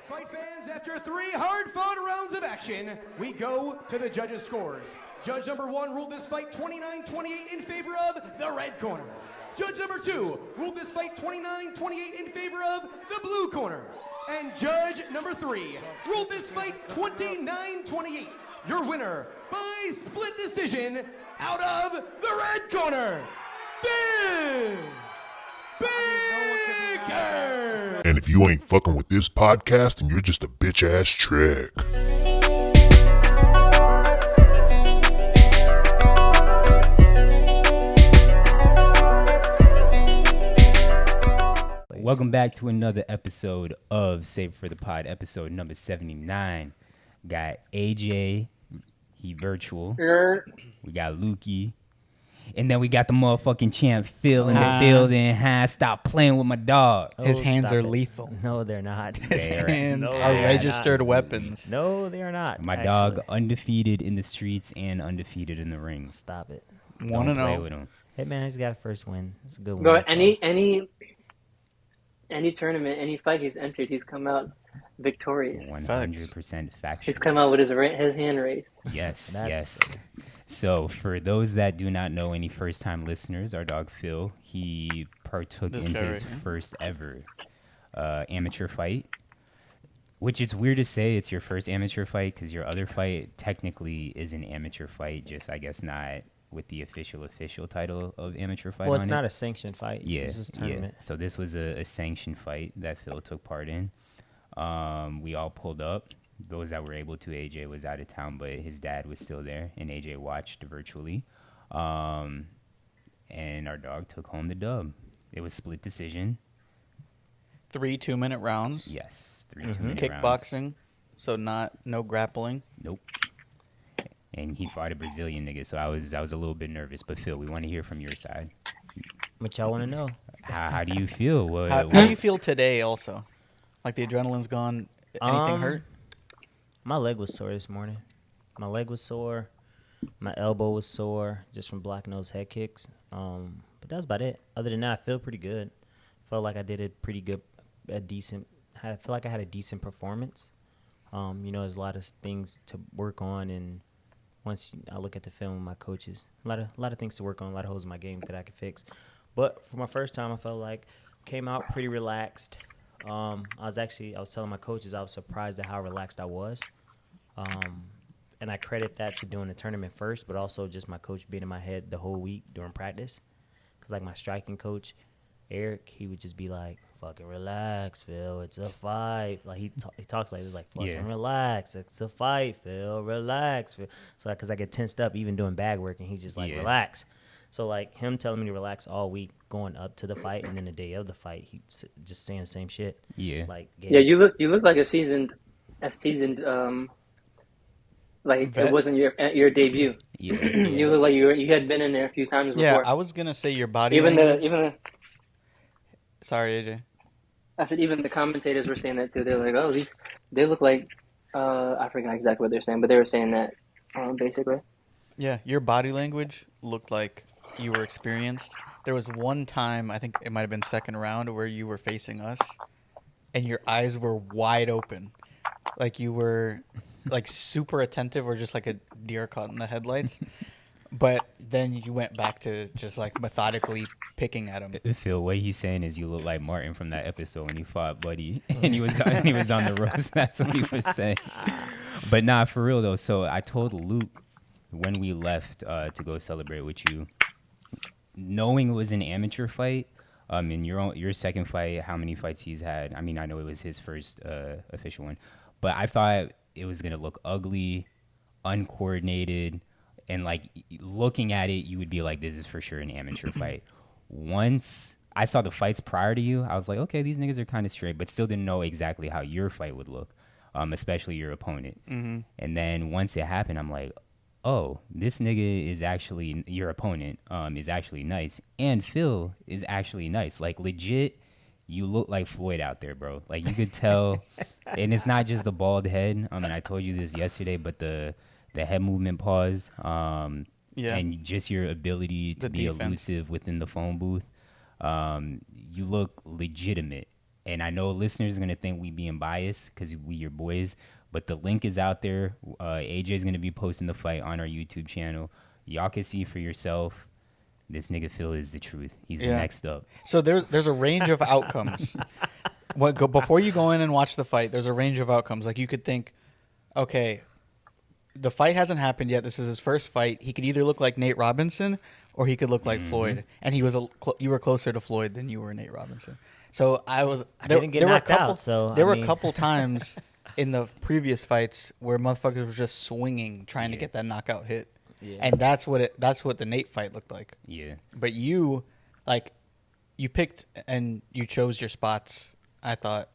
Fight fans, after 3 hard-fought rounds of action, we go to the judges' scores. Judge number 1 ruled this fight 29-28 in favor of the red corner. Judge number 2 ruled this fight 29-28 in favor of the blue corner. And judge number 3 ruled this fight 29-28. Your winner by split decision out of the red corner, Finn Baker! And if you ain't fucking with this podcast, then you're just a bitch-ass trick. Welcome back to another episode of Save for the Pod, episode number 79. Got AJ, he virtual. We got Lukey. And then we got the motherfucking champ Phil in the building. Stop playing with my dog. His hands are lethal. No, they're not. His hands are registered weapons. No, they are not. My dog undefeated in the streets and undefeated in the ring. Stop it. Don't play with him. Hey man, he's got a first win. It's a good one. Bro, any tournament, any fight he's entered, he's come out victorious. 100% factual. He's come out with his hand raised. Yes, yes. So for those that do not know, any first-time listeners, our dog Phil, he partook in his first ever amateur fight, which it's weird to say it's your first amateur fight because your other fight technically is an amateur fight, just I guess not with the official title of amateur fight. Well, it's not a sanctioned fight. Yeah, it's just a tournament. Yeah. So this was a sanctioned fight that Phil took part in. We all pulled up. Those that were able to, AJ was out of town, but his dad was still there, and AJ watched virtually. And our dog took home the dub. It was split decision. 3 2-minute rounds. Yes, 3 2-minute rounds. Kickboxing, so no grappling. Nope. And he fought a Brazilian nigga, so I was a little bit nervous. But Phil, we want to hear from your side. What y'all want to know? How do you feel? How do you feel today? Also, like the adrenaline's gone. Anything hurt? My leg was sore this morning. My leg was sore. My elbow was sore just from blocking those head kicks. But that's about it. Other than that, I feel pretty good. Felt like I did I feel like I had a decent performance. There's a lot of things to work on, and once I look at the film with my coaches, a lot of things to work on, a lot of holes in my game that I could fix. But for my first time, I felt like came out pretty relaxed. I was telling my coaches I was surprised at how relaxed I was. And I credit that to doing the tournament first, but also just my coach being in my head the whole week during practice. Because, like, my striking coach, Eric, he would just be like, fucking relax, Phil, it's a fight. Like, he talks like this, like, fucking relax, it's a fight, Phil, relax, Phil. So, because I get tensed up even doing bag work, and he's just like, relax. So, like, him telling me to relax all week going up to the fight, and then the day of the fight, he just saying the same shit. Yeah. Like, you look like a seasoned like vet. It wasn't your debut. Yeah. You look like you had been in there a few times before. Yeah, I was gonna say your body language. Sorry, AJ. I said even the commentators were saying that too. They're like, oh, they look like I forgot exactly what they're saying, but they were saying that basically. Yeah, your body language looked like you were experienced. There was one time, I think it might have been second round, where you were facing us, and your eyes were wide open, like you were like super attentive or just like a deer caught in the headlights. But then you went back to just like methodically picking at him. Phil, what he's saying is you look like Martin from that episode when he fought Buddy and he was on the ropes. That's what he was saying. But nah, for real though. So I told Luke when we left to go celebrate with you, knowing it was an amateur fight. In your second fight, how many fights he's had? I mean, I know it was his first official one, but I thought it was gonna look ugly, uncoordinated, and like looking at it, you would be like, "This is for sure an amateur fight." Once I saw the fights prior to you, I was like, "Okay, these niggas are kind of straight," but still didn't know exactly how your fight would look, especially your opponent. Mm-hmm. And then once it happened, I'm like, "Oh, this nigga is actually your opponent. Is actually nice, and Phil is actually nice. Like legit." You look like Floyd out there, bro. Like you could tell, and it's not just the bald head. I mean, I told you this yesterday, but the head movement pause, and just your ability to be elusive within the phone booth. You look legitimate, and I know listeners are gonna think we being biased because we your boys, but the link is out there. AJ is gonna be posting the fight on our YouTube channel. Y'all can see for yourself. This nigga Phil is the truth. He's the next up. So there's a range of outcomes. Before you go in and watch the fight, there's a range of outcomes. Like you could think, okay, the fight hasn't happened yet. This is his first fight. He could either look like Nate Robinson or he could look like Floyd. And he was you were closer to Floyd than you were Nate Robinson. So I didn't get knocked out. So there were a couple times in the previous fights where motherfuckers were just swinging, trying to get that knockout hit. Yeah. And that's what the Nate fight looked like. Yeah. But you picked and you chose your spots, I thought,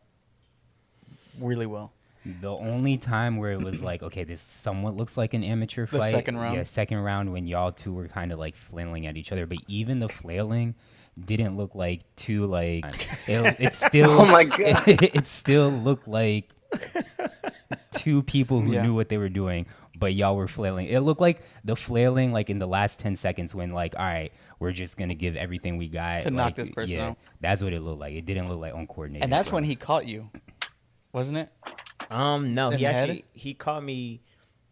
really well. The only time where it was like, okay, this somewhat looks like an amateur fight. The second round? Yeah, second round when y'all two were kind of like flailing at each other. But even the flailing didn't look like too like, it still, Oh my God. It still looked like two people who Yeah. knew what they were doing. But y'all were flailing. It looked like the flailing, like in the last 10 seconds when, like, all right, we're just going to give everything we got. To knock like, this person out. That's what it looked like. It didn't look like uncoordinated. And that's when he caught you, wasn't it? No, In he the actually head? he caught me.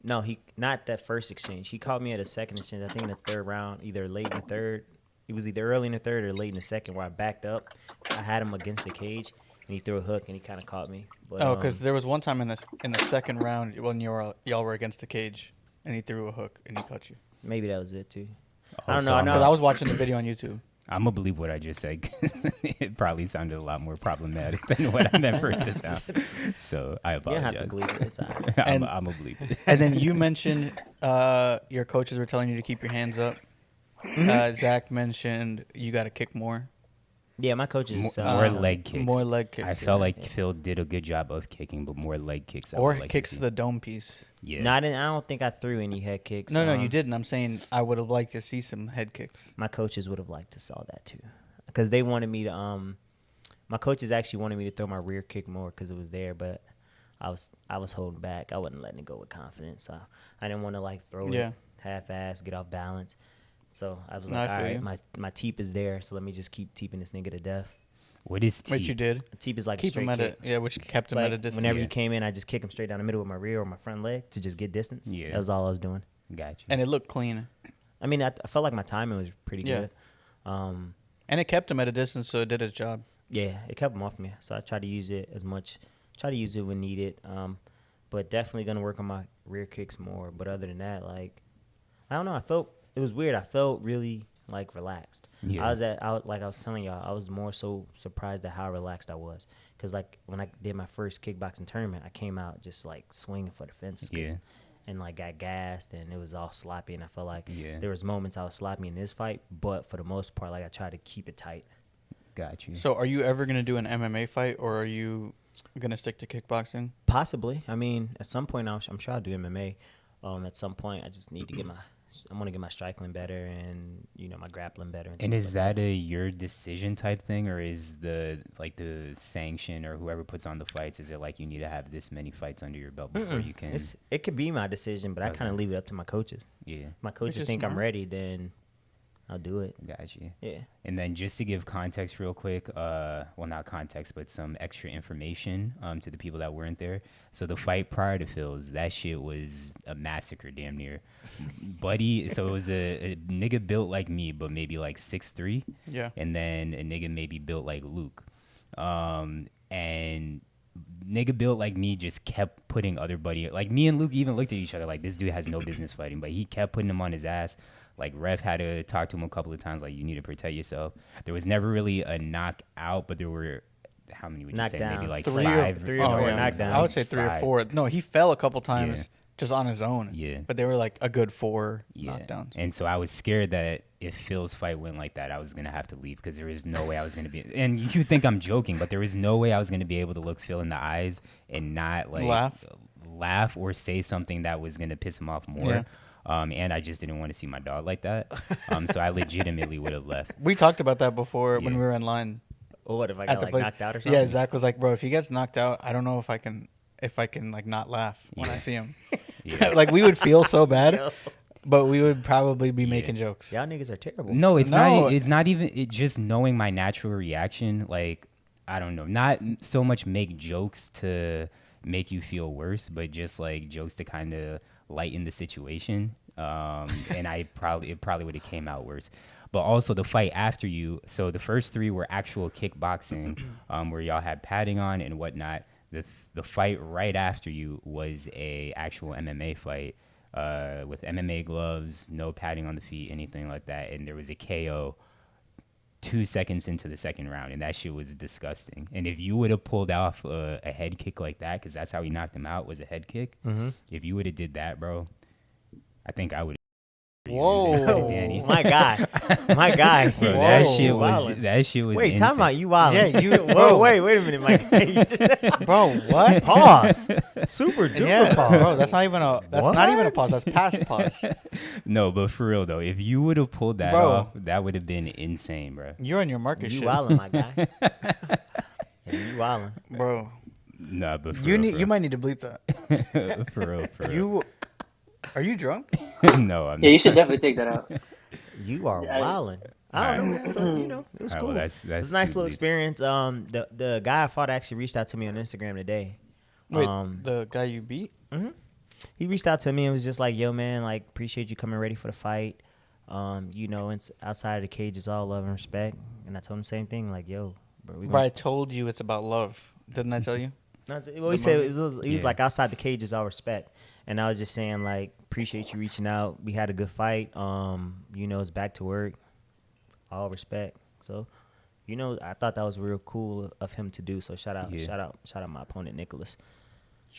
No, he not that first exchange. He caught me at a second exchange. I think in the third round, either late in the third. It was either early in the third or late in the second, where I backed up. I had him against the cage, and he threw a hook, and he kind of caught me. But, Because there was one time in the second round when y'all were against the cage, and he threw a hook and he caught you. maybe that was it too. I Also, don't know. Because I was watching the video on YouTube. I'm going to believe what I just said. 'Cause it probably sounded a lot more problematic than what I meant for it to sound. So I You don't apologize. have to believe it. It's all right. I'm And- going to believe it. And then you mentioned your coaches were telling you to keep your hands up. Zach mentioned you got to kick more. Yeah, my coaches. More leg kicks. More leg kicks. I felt like Phil did a good job of kicking, but more leg kicks. I Or would like to kicks see. to the dome piece. Yeah. No, I don't think I threw any head kicks. No, you didn't. I'm saying I would have liked to see some head kicks. My coaches would have liked to saw that too, because they wanted me to. My coaches actually wanted me to throw my rear kick more because it was there, but I was holding back. I wasn't letting it go with confidence. So I didn't want to like throw it half-ass, get off balance. So I was No, like, I all feel right, my teep is there, so let me just keep teeping this nigga to death. What is T? Which you did. A teep is like Keep a him straight at kick. a which kept him Like, at a distance. whenever Yeah. he came in, I just kick him straight down the middle with my rear or my front leg to just get distance. Yeah. That was all I was doing. Got you. And it looked clean. I mean, I felt like my timing was pretty Yeah. good. And it kept him at a distance, so it did its job. Yeah, it kept him off me. So I tried to use it as much. Try to use it when needed. But definitely gonna work on my rear kicks more. But other than that, like, I don't know. It was weird. I felt really like relaxed. Yeah. Like I was telling y'all, I was more so surprised at how relaxed I was. Cause like when I did my first kickboxing tournament, I came out just like swinging for the fences. Yeah. And like got gassed and it was all sloppy. And I felt like Yeah. there was moments I was sloppy in this fight, but for the most part, like I tried to keep it tight. Got you. So, are you ever gonna do an MMA fight, or are you gonna stick to kickboxing? Possibly. I mean, at some point, I'm sure I'll do MMA. At some point, I just need to get I want to get my striking better and my grappling better. And things is like that a your decision type thing, or is the sanction or whoever puts on the fights? Is it like you need to have this many fights under your belt before you can? It could be my decision, but I Okay. kind of leave it up to my coaches. Yeah, My coaches is think I'm smart. ready, then I'll do it. got you. Yeah. And then just to give context real quick, well, not context, but some extra information to the people that weren't there. So the fight prior to Phil's, that shit was a massacre damn near. Buddy, so it was a nigga built like me, but maybe like 6'3". Yeah. And then a nigga maybe built like Luke. And nigga built like me just kept putting other buddy, like me and Luke even looked at each other like this dude has no business fighting, but he kept putting him on his ass. Like ref had to talk to him a couple of times, like you need to protect yourself. There was never really a knockout, but there were, how many would you say? Maybe Knockdowns. like Three five. or four knockdowns. I would say 3 or 4. No, he fell a couple times just on his own. Yeah. But they were like a good 4 Yeah. knockdowns. And so I was scared that if Phil's fight went like that, I was going to have to leave because there was no way I was going to be. And you think I'm joking, but there was no way I was going to be able to look Phil in the eyes and not like laugh or say something that was going to piss him off more. Yeah. And I just didn't want to see my dog like that. So I legitimately would have left. We talked about that before when Yeah. we were in line. Or what if I at got the like place. knocked out or something? Yeah, Zach was like, bro, if he gets knocked out, I don't know if I can like not laugh when I see him. Yeah. Like we would feel so bad, but we would probably be making jokes. Y'all niggas are terrible. No, it's No. not. It's not even. It just knowing my natural reaction. Like I don't know, not so much make jokes to make you feel worse, but just like jokes to kind of lighten the situation. And it probably would have came out worse. But also the fight after you. So the first 3 were actual kickboxing, where y'all had padding on and whatnot. The fight right after you was a actual MMA fight, with MMA gloves, no padding on the feet, anything like that. And there was a KO 2 seconds into the second round, and that shit was disgusting. And if you would have pulled off a head kick like that, because that's how he knocked him out, was a head kick. If you would have did that, bro, I think I would. Whoa, Danny. My guy. Bro, that shit was. Wait, insane. time out. You wildin'. Yeah, you. Bro, Whoa, wait a minute, Mike. bro, what? Pause. Super duper Yeah, pause. bro, that's not even a. That's not even a pause. That's past pause. No, but for real though, if you would have pulled that Bro. off, that would have been insane, bro. You're on your market You shit, wildin', my guy. Yeah, you wildin'. bro. Nah, but for You real, need. for You might need to bleep that. real. For real. You. Are you drunk? No, I'm Yeah, you not. should definitely take that out. You are I- wildin'. I don't know, man, but, you know, it was All right, cool. well, that's It was a nice two little bleeps. experience. The guy I fought actually reached out to me on Instagram today. Wait, the guy you beat? He reached out to me and was just like, "Yo, man, like, appreciate you coming ready for the fight. You know, it's outside of the cage is all love and respect." And I told him the same thing, like, "Yo, bro, we But gonna." I told you it's about love. Didn't I tell you? Well, he said he was Yeah. like, outside the cage is all respect, and I was just saying like, appreciate you reaching out. We had a good fight. You know, it's back to work. All respect. So, you know, I thought that was real cool of him to do. So shout out my opponent Nicholas.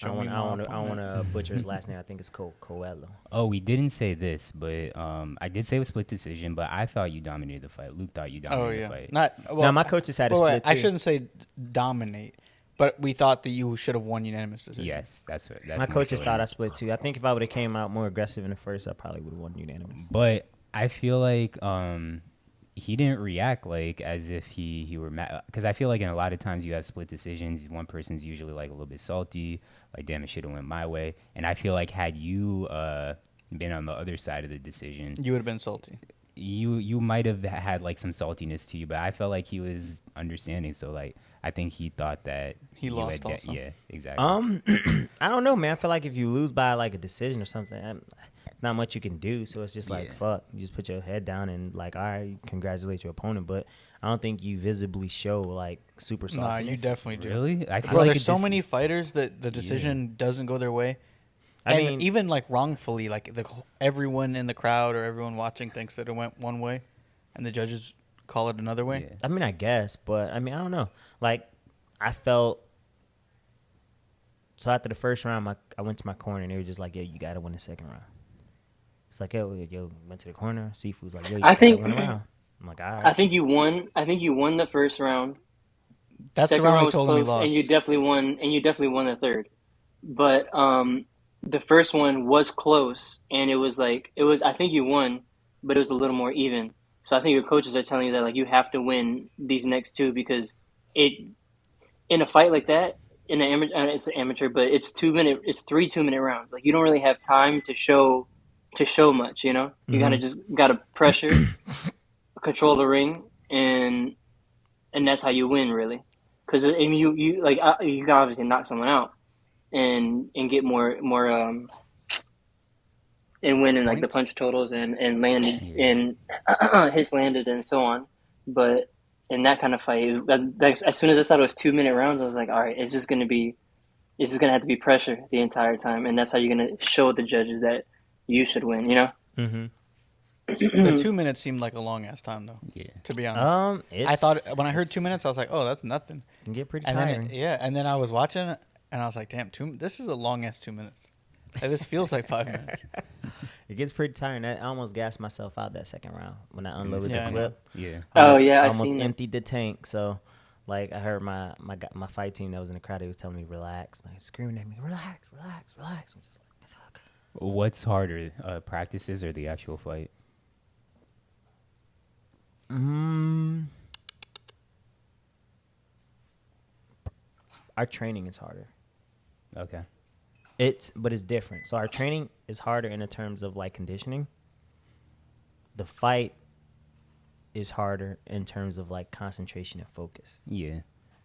I don't want to butcher his last name. I think it's Coelho. Oh, we didn't say this, but I did say it was split decision, but I thought you dominated the fight. Luke thought you Oh dominated yeah. the fight. Not. Well, Now my coaches had a well, split I too. shouldn't say dominate, but we thought that you should have won unanimous decision. Yes, that's My more coaches so thought it. I split too. I think if I would have came out more aggressive in the first, I probably would have won unanimous. But I feel like he didn't react like as if he were mad, because I feel like in a lot of times you have split decisions, one person's usually like a little bit salty, like damn, it should have went my way. And I feel like had you been on the other side of the decision, You would have been salty. you might have had like some saltiness to you, but I felt like he was understanding. So like I think he thought that He lost also. yeah, exactly. I don't know, man. I feel like if you lose by like a decision or something, it's not much you can do. So it's just like, Yeah. fuck. You just put your head down and like, all right, congratulate your opponent. But I don't think you visibly show like super saltiness. Nah, you definitely do. Really? I feel Bro, like there's it so just- many fighters that the decision doesn't go their way. I And mean, even like wrongfully, like everyone in the crowd or everyone watching thinks that it went one way, and the judges call it another way. Yeah. I mean, I guess, but I mean, I don't know. Like, I felt so after the first round, I went to my corner and they were just like, "Yo, you got to win the second round." It's like, yo, went to the corner. Seafood's like, "Yo, you I got to think- win a round." I'm like, all right. I think you won. I think you won the first round. That's the Second round we was told him he close, lost. and you definitely won. And you definitely won the third. But the first one was close, and it was. I think you won, but it was a little more even. So I think your coaches are telling you that like you have to win these next two because in a fight like that, in an amateur, it's an amateur, but it's 3 2-minute rounds. Like you don't really have time to show much. You know, you gotta pressure, control the ring, and that's how you win really. Because you can obviously knock someone out and get more and win in like the Points? punch totals and landed and hits landed and so on. But in that kind of fight, as soon as I thought it was 2-minute rounds, I was like, all right, it's just gonna have to be pressure the entire time, and that's how you're gonna show the judges that you should win. You know? Mm-hmm. The 2 minutes seemed like a long ass time though. Yeah. To be honest, It's, I thought when I heard 2 minutes, I was like, oh, that's nothing. it can get pretty And tiring. then and then I was watching it, and I was like, damn, this is a long ass 2 minutes. Like, this feels like 5 minutes. It gets pretty tiring. I almost gassed myself out that second round when I unloaded Yeah, I the know. clip. Yeah. Oh, yeah, I've almost seen that. emptied the tank. So, like, I heard my fight team that was in the crowd. They was telling me relax, like screaming at me, relax. I'm just like, fuck. What's harder, practices or the actual fight? Our training is harder. Okay. But it's different. So our training is harder in the terms of like conditioning. The fight is harder in terms of like concentration and focus. Yeah.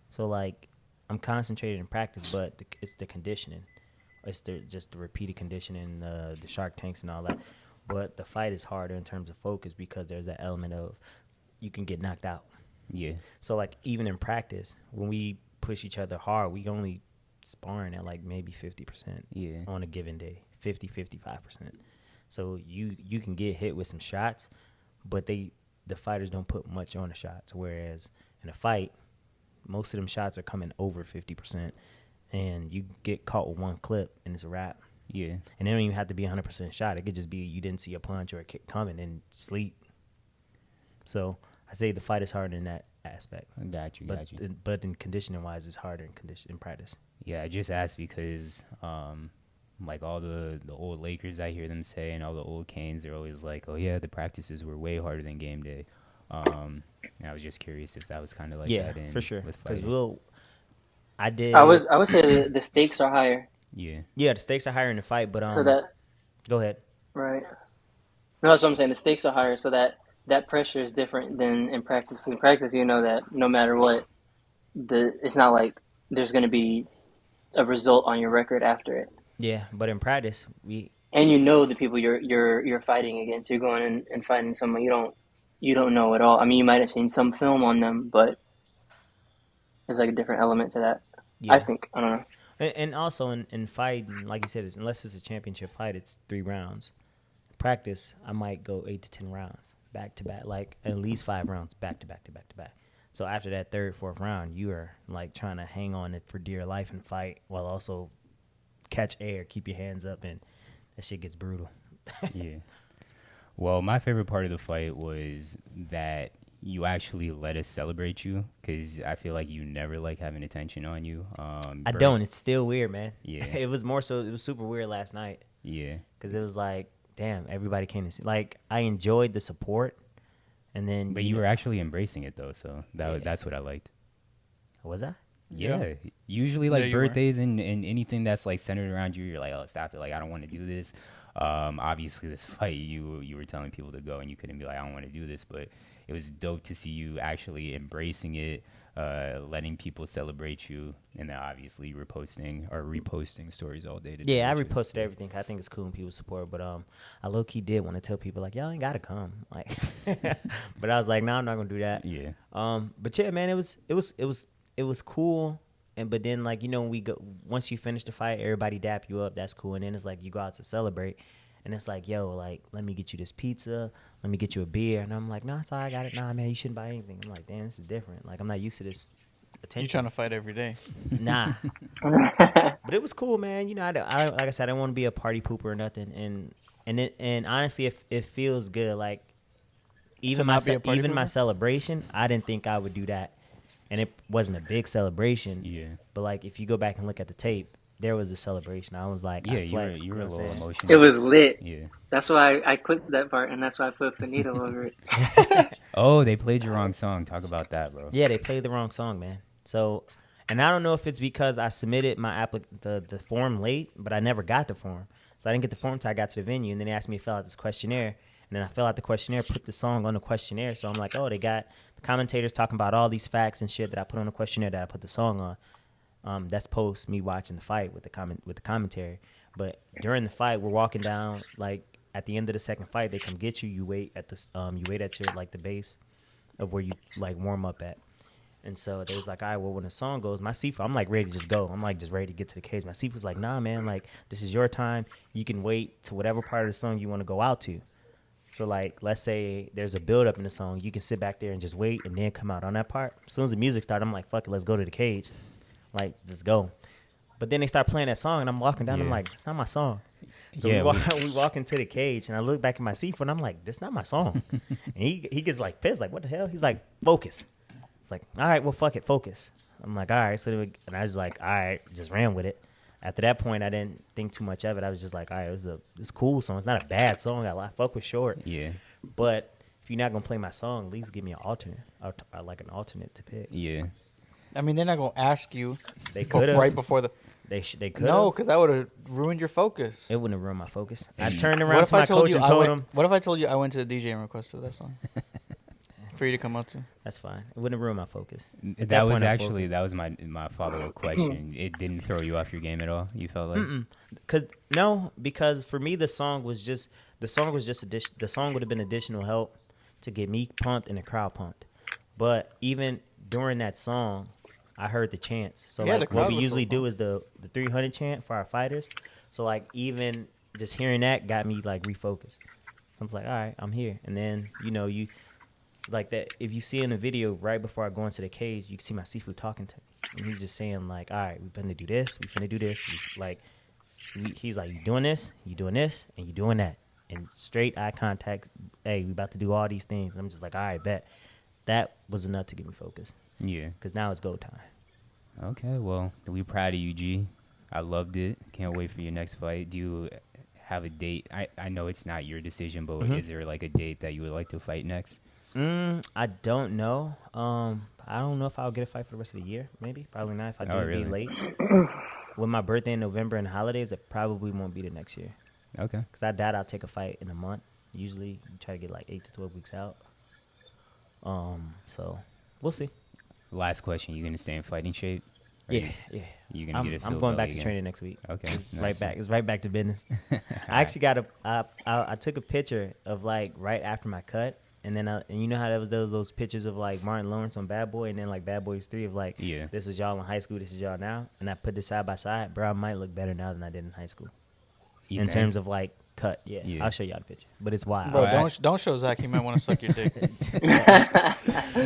So like I'm concentrated in practice, but it's the conditioning. It's just the repeated conditioning, the shark tanks and all that. But the fight is harder in terms of focus because there's that element of you can get knocked out. Yeah. So like even in practice, when we push each other hard, we only sparring at like maybe 50% on a given day, 55%. So you can get hit with some shots, but the fighters don't put much on the shots. Whereas in a fight, most of them shots are coming over 50%, and you get caught with one clip and it's a wrap. Yeah. And it don't even have to be 100% shot. It could just be you didn't see a punch or a kick coming and sleep. So I say the fight is harder in that aspect. Got you. But in conditioning wise, it's harder in practice. Yeah, I just asked because like all the old Lakers, I hear them say, and all the old Canes, they're always like, oh yeah, the practices were way harder than game day. And I was just curious if that was kind of like that. Yeah, for sure. Because I would say the stakes are higher. Yeah. Yeah, the stakes are higher in the fight, but so that go ahead. Right. No, that's what I'm saying. The stakes are higher, so that pressure is different than in practice. In practice, you know that no matter what, it's not like there's going to be a result on your record after it. Yeah, but in practice, and you know the people you're fighting against. You're going in and fighting someone you don't know at all. I mean, you might have seen some film on them, but there's like a different element to that. Yeah. I think. I don't know. And also in fighting, like you said, unless it's a championship fight, it's 3 rounds. Practice, I might go 8 to 10 rounds back to back, like at least 5 rounds back to back to back to back. So after that 3rd, 4th round, you are like trying to hang on it for dear life and fight while also catch air, keep your hands up, and that shit gets brutal. Yeah. Well, my favorite part of the fight was that you actually let us celebrate you, because I feel like you never like having attention on you. I don't. It's still weird, man. Yeah. It was super weird last night. Yeah. Because it was like, damn, everybody came to see. Like, I enjoyed the support, and then. But you were actually embracing it though, so that's what I liked. Was I? Yeah. Usually, like birthdays and anything that's like centered around you, you're like, oh, stop it. Like, I don't want to do this. Obviously, this fight, you were telling people to go, and you couldn't be like, I don't want to do this, but it was dope to see you actually embracing it, letting people celebrate you, and then obviously reposting stories all day. Yeah, I reposted everything. I think it's cool when people support, but I low key did want to tell people like, y'all ain't gotta come, like, but I was like, nah, I'm not gonna do that. Yeah. But yeah, man, it was cool. But then, like, you know, when we go, once you finish the fight, everybody dap you up. That's cool. And then it's like you go out to celebrate, and it's like, yo, like, let me get you this pizza. Let me get you a beer. And I'm like, no, it's all right, I got it. Nah, man, you shouldn't buy anything. I'm like, damn, this is different. Like, I'm not used to this attention. You trying to fight every day? Nah. But it was cool, man. You know, I like I said, I don't want to be a party pooper or nothing. And honestly, it feels good. Like, even my celebration, I didn't think I would do that. And it wasn't a big celebration. Yeah. But, like, if you go back and look at the tape, there was a celebration. I was like, yeah, I flexed, you were a little emotional. It was lit. Yeah. That's why I clipped that part, and that's why I put Finito over it. Oh, they played your wrong song. Talk about that, bro. Yeah, they played the wrong song, man. So, and I don't know if it's because I submitted my the form late, but I never got the form. So I didn't get the form until I got to the venue, and then they asked me to fill out this questionnaire. And then I fill out the questionnaire, put the song on the questionnaire. So I'm like, oh, they got the commentators talking about all these facts and shit that I put on the questionnaire that I put the song on. That's post me watching the fight with the commentary. But during the fight, we're walking down, like at the end of the second fight, they come get you. You wait at your like the base of where you like warm up at. And so they was like, all right, well, when the song goes, my Sifu, I'm like ready to just go. I'm like just ready to get to the cage. My Sifu's like, nah, man, like this is your time. You can wait to whatever part of the song you want to go out to. So, like, let's say there's a build-up in the song. You can sit back there and just wait and then come out on that part. As soon as the music started, I'm like, fuck it, let's go to the cage. Like, just go. But then they start playing that song, and I'm walking down. I'm like, it's not my song. So we walk into the cage, and I look back at my seat, and I'm like, this is not my song. And he gets, like, pissed. Like, what the hell? He's like, focus. It's like, all right, well, fuck it, focus. I'm like, all right. And I was like, all right, just ran with it. After that point, I didn't think too much of it. I was just like, all right, it's a cool song. It's not a bad song. I fuck with short. Yeah. But if you're not going to play my song, at least give me an alternate. Or like an alternate to pick. Yeah. I mean, they're not going to ask you they could right before the... They could. No, because that would have ruined your focus. It wouldn't have ruined my focus. I turned around to my coach and told him... What if I told you I went to the DJ and requested that song? for you to come up to. That's fine. It wouldn't ruin my focus. At That was point, I'm actually focused. my follow-up question. It didn't throw you off your game at all? You felt like? Because for me the song would have been additional help to get me pumped and the crowd pumped. But even during that song, I heard the chants. So Yeah, the like crowd what we was usually so do is the 300 chant for our fighters. So like even just hearing that got me like refocused. So I was like, all right, I'm here. And then you like that. If you see in the video right before I go into the cage, you can see my seafood talking to me, and he's just saying like, all right, we finna do this, we finna do this. He's like, you doing this, and you doing that, and straight eye contact. Hey, we about to do all these things, and I'm just like, all right, bet. That was enough to get me focused. Yeah. Because now it's go time. Okay, well, we proud of you, G. I loved it. Can't wait for your next fight. Do you have a date? I know it's not your decision, but is there like a date that you would like to fight next? I don't know. I don't know if I'll get a fight for the rest of the year. Maybe, probably not. If I do really? be late. With my birthday in November and holidays, it probably won't be the next year. Okay. Because I doubt I'll take a fight in a month. Usually, you try to get like 8 to 12 weeks out. So we'll see. Last question: you gonna stay in fighting shape? Yeah. You gonna get a I'm field going belly back to again? training next week. Okay, It's nice. right back. It's right back to business. I actually I took a picture of like right after my cut, and then and you know how there was those pictures of like Martin Lawrence on Bad Boy, and then like Bad Boys 3 of like, Yeah. this is y'all in high school, this is y'all now, and I put this side by side. Bro, I might look better now than I did in high school You in think? terms of like cut. Yeah, Yeah. I'll show y'all the picture, but it's wild. Bro, Alright. don't show Zach. He might want to suck your dick.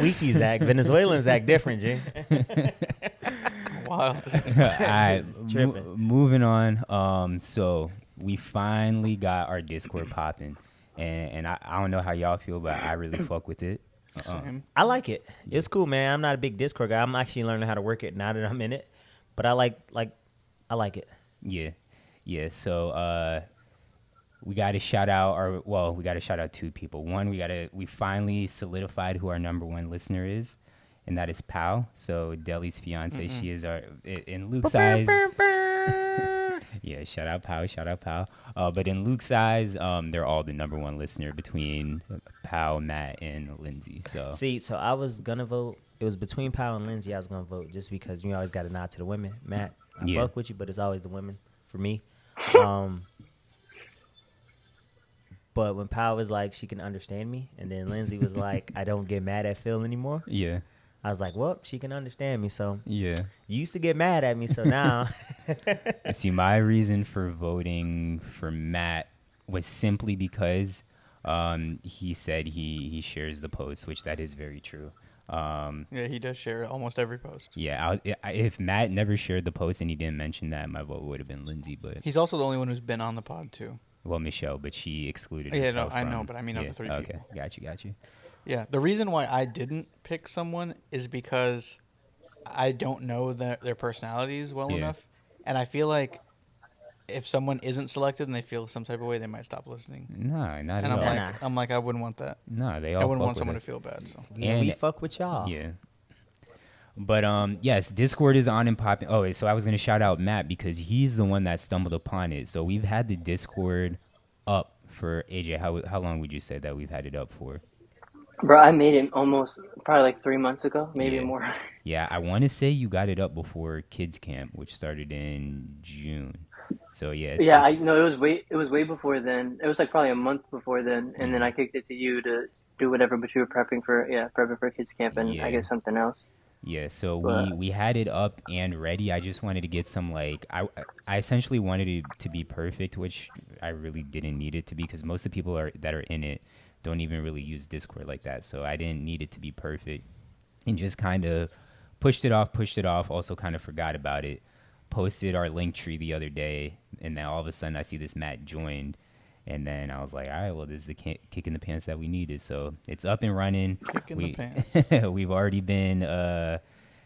Weaky Zach, Venezuelans act different, G. Wow. All right, Tripping. moving on. So we finally got our Discord popping, and I don't know how y'all feel, but I really fuck with it. Same. I like it. It's cool, man. I'm not a big Discord guy. I'm actually learning how to work it now that I'm in it, but I like it. Yeah. So we got to shout out we got to shout out two people. One, we finally solidified who our number one listener is, and that is Pau. So Deli's fiance, she is in Luke's eyes. Yeah, shout out Pau. But in Luke's eyes, they're all the number one listener between Pau, Matt, and Lindsay. So So I was gonna vote. It was between Powell and Lindsay. I was gonna vote just because you always got to nod to the women. Matt, I Yeah. fuck with you, but it's always the women for me. But when Powell was like, she can understand me, and then Lindsay was like, I don't get mad at Phil anymore. yeah. I was like, well, she can understand me. So Yeah. you used to get mad at me, so now. See, my reason for voting for Matt was simply because he said he shares the post, which that is very true. Yeah, he does share almost every post. Yeah, if Matt never shared the post and he didn't mention that, my vote would have been Lindsay. But He's also the only one who's been on the pod too. well, Michelle, but she excluded Yeah, no, herself. I know, from- but I mean of the three Okay, people. got you. Yeah, the reason why I didn't pick someone is because I don't know their personalities well Yeah. enough, and I feel like if someone isn't selected and they feel some type of way, they might stop listening. No, not And at I'm all. like, Nah. I'm like, I wouldn't want that. No, they I all. wouldn't fuck want with someone us. to feel bad. So Yeah, we And- fuck with y'all. Yeah. But yes, Discord is on and popping. Oh, wait, so I was gonna shout out Matt because he's the one that stumbled upon it. So we've had the Discord up for AJ. How long would you say that we've had it up for? Bro, I made it almost probably like 3 months ago, maybe Yeah. more. Yeah, I want to say you got it up before Kids Camp, which started in June. So yeah, Yeah, I know it was way before then. It was like probably a month before then, and then I kicked it to you to do whatever. But you were prepping for kids camp and Yeah. I guess something else. Yeah, so But- we had it up and ready. I just wanted to get some I essentially wanted it to be perfect, which I really didn't need it to be because most of the people that are in it don't even really use Discord like that. So I didn't need it to be perfect, and just kind of pushed it off. Also, kind of forgot about it. Posted our link tree the other day, and then all of a sudden I see this Matt joined, and then I was like, all right, well, this is the kick in the pants that we needed. So it's up and running. Kick in the pants. We've already been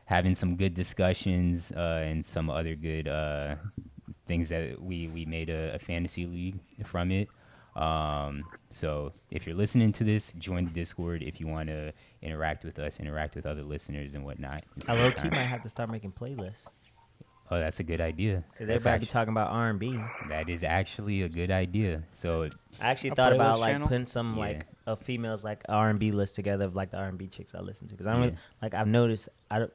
having some good discussions and some other good things that we made a fantasy league from it. So if you're listening to this, join the Discord if you want to interact with us, interact with other listeners and whatnot. It's a I good low key time. might have to start making playlists. Oh, that's a good idea. Because That's everybody be actu- talking about R&B. that is actually a good idea. So I actually A thought about playlist like channel? putting some Yeah. like a females like R&B list together of like the R&B chicks I listen to. Because I'm Yeah. really, like I've noticed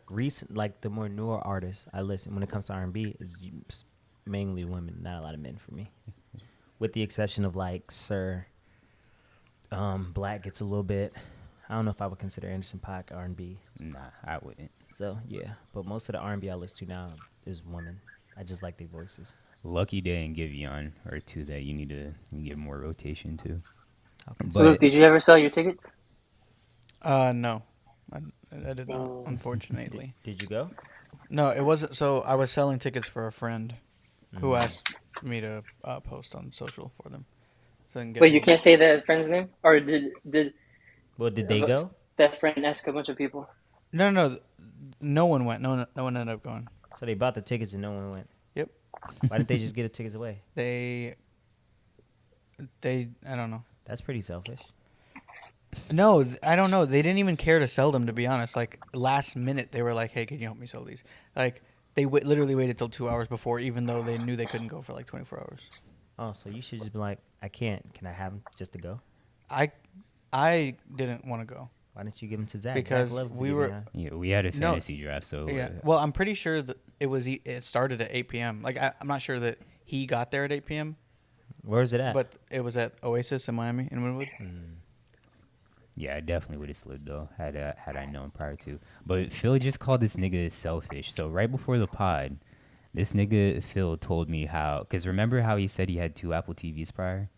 recent like the more newer artists I listen when it comes to R&B is mainly women, not a lot of men for me. With the exception of like Sir, Black gets a little bit. I don't know if I would consider Anderson .Paak R&B. nah, I wouldn't. So yeah, but most of the R&B I listen to now is women. I just like their voices. Lucky Day and Giveon are two that you need to give more rotation to. So, Luke, But did you ever sell your tickets? No, I did not. Oh. Unfortunately, Did you go? no. It wasn't. So I was selling tickets for a friend who Mm. asked me to post on social for them. So I can get Wait, you them. can't say that friend's name? Or did Well, did they go? that friend ask a bunch of people? No. No one went. No one ended up going. So they bought the tickets and no one went. Yep. Why didn't they just get the tickets away? They. I don't know. That's pretty selfish. No, I don't know. They didn't even care to sell them, to be honest. Like, last minute, they were like, hey, can you help me sell these? Like, they literally waited till 2 hours before, even though they knew they couldn't go for like 24 hours. Oh, so you should just be like, I can't. Can I have them just to go? I didn't want to go. Why didn't you give them to Zach? Because Zach loves to we give were- me a- yeah, we had a No. fantasy draft, so Yeah. Well, I'm pretty sure that it started at 8 p.m. Like, I'm not sure that he got there at 8 p.m., Where's it at? but it was at Oasis in Miami, in Wynwood. yeah, I definitely would have slid though had I known prior to. But Phil just called this nigga selfish. So right before the pod, this nigga Phil told me how, because remember how he said he had 2 Apple TVs prior,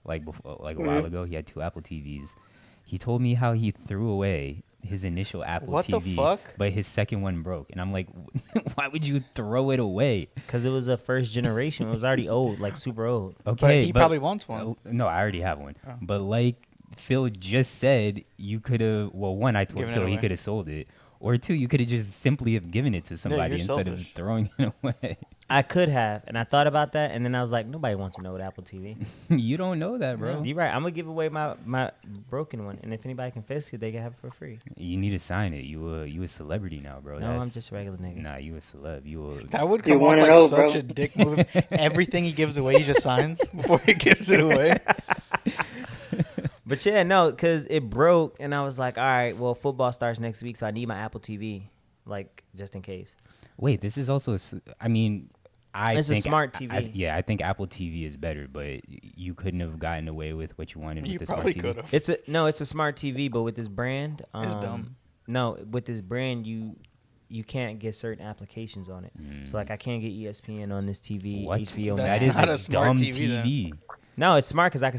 like before, like a while ago, he had 2 Apple TVs. He told me how he threw away his initial Apple What the TV, fuck? but his second one broke, and I'm like, why would you throw it away? Because it was a first generation. It was already old, like super old. Okay, he probably wants one. No, I already have one. Oh. But like Phil just said, you could have. Well, one, I told Given it Phil he away. could have sold it, or 2, you could have just simply have given it to somebody you're instead selfish. of throwing it away. I could have, and I thought about that, and then I was like, nobody wants to know what Apple TV. You don't know that, bro. You're right. I'm gonna give away my broken one, and if anybody can fix it, they can have it for free. You need to sign it. You a celebrity now, bro. No, That's- I'm just a regular nigga. Nah, you a celeb. You a That would You come off wanna like know, such bro. a dick move. Everything he gives away, he just signs before he gives it away. But yeah, no, because it broke, and I was like, all right, well, football starts next week, so I need my Apple TV, like just in case. Wait, this is also. I mean, It's a think smart TV. yeah, I think Apple TV is better, but you couldn't have gotten away with what you wanted You with the smart probably TV. could have. It's a smart TV, but with this brand, It's dumb. No, with this brand, you can't get certain applications on it. So like, I can't get ESPN on this TV, What? HBO That's That is not a a smart dumb TV then. TV. No, it's smart because I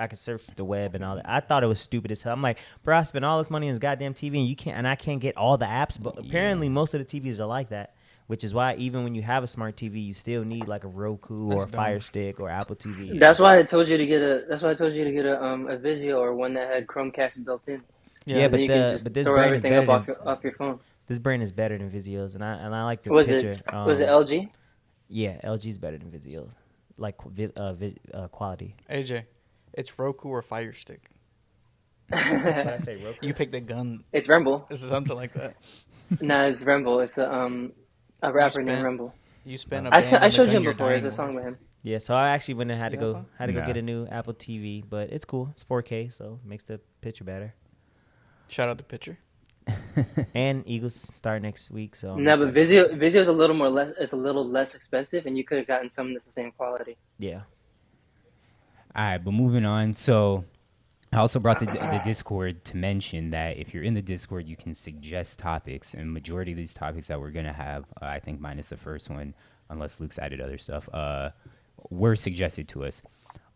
could surf the web and all that. I thought it was stupid as hell. I'm like, bro, I spent all this money on this goddamn TV, and I can't get all the apps. But apparently, most of the TVs are like that, which is why even when you have a smart TV, you still need like a Roku or a That's dumb. Fire Stick or Apple TV. That's why I told you to get a Vizio or one that had Chromecast built in. Yeah, Then but you can just this throw brand is everything better. up off your phone. This brand is better than Vizio's, and I like the Was picture. it LG? Yeah, LG's better than Vizio's, like quality. AJ, it's Roku or Fire Stick. What did I say, Roku? You pick the gun. It's Remble. This is something like that. No, it's Remble. It's a rapper named spent- Remble. You spend a I band on the showed gun you him you're before. There's a dying song with. by him. Yeah, so I actually went and had to You know go something? had to go Nah. get a new Apple TV, but it's cool. It's 4K, so it makes the picture better. Shout out the pitcher. And Eagles start next week, so I'm No, but excited. Vizio's a little more less. It's a little less expensive, and you could have gotten something that's the same quality. Yeah. All right, but moving on. So I also brought the Discord to mention that if you're in the Discord, you can suggest topics, and majority of these topics that we're going to have, I think minus the first one, unless Luke's added other stuff, were suggested to us.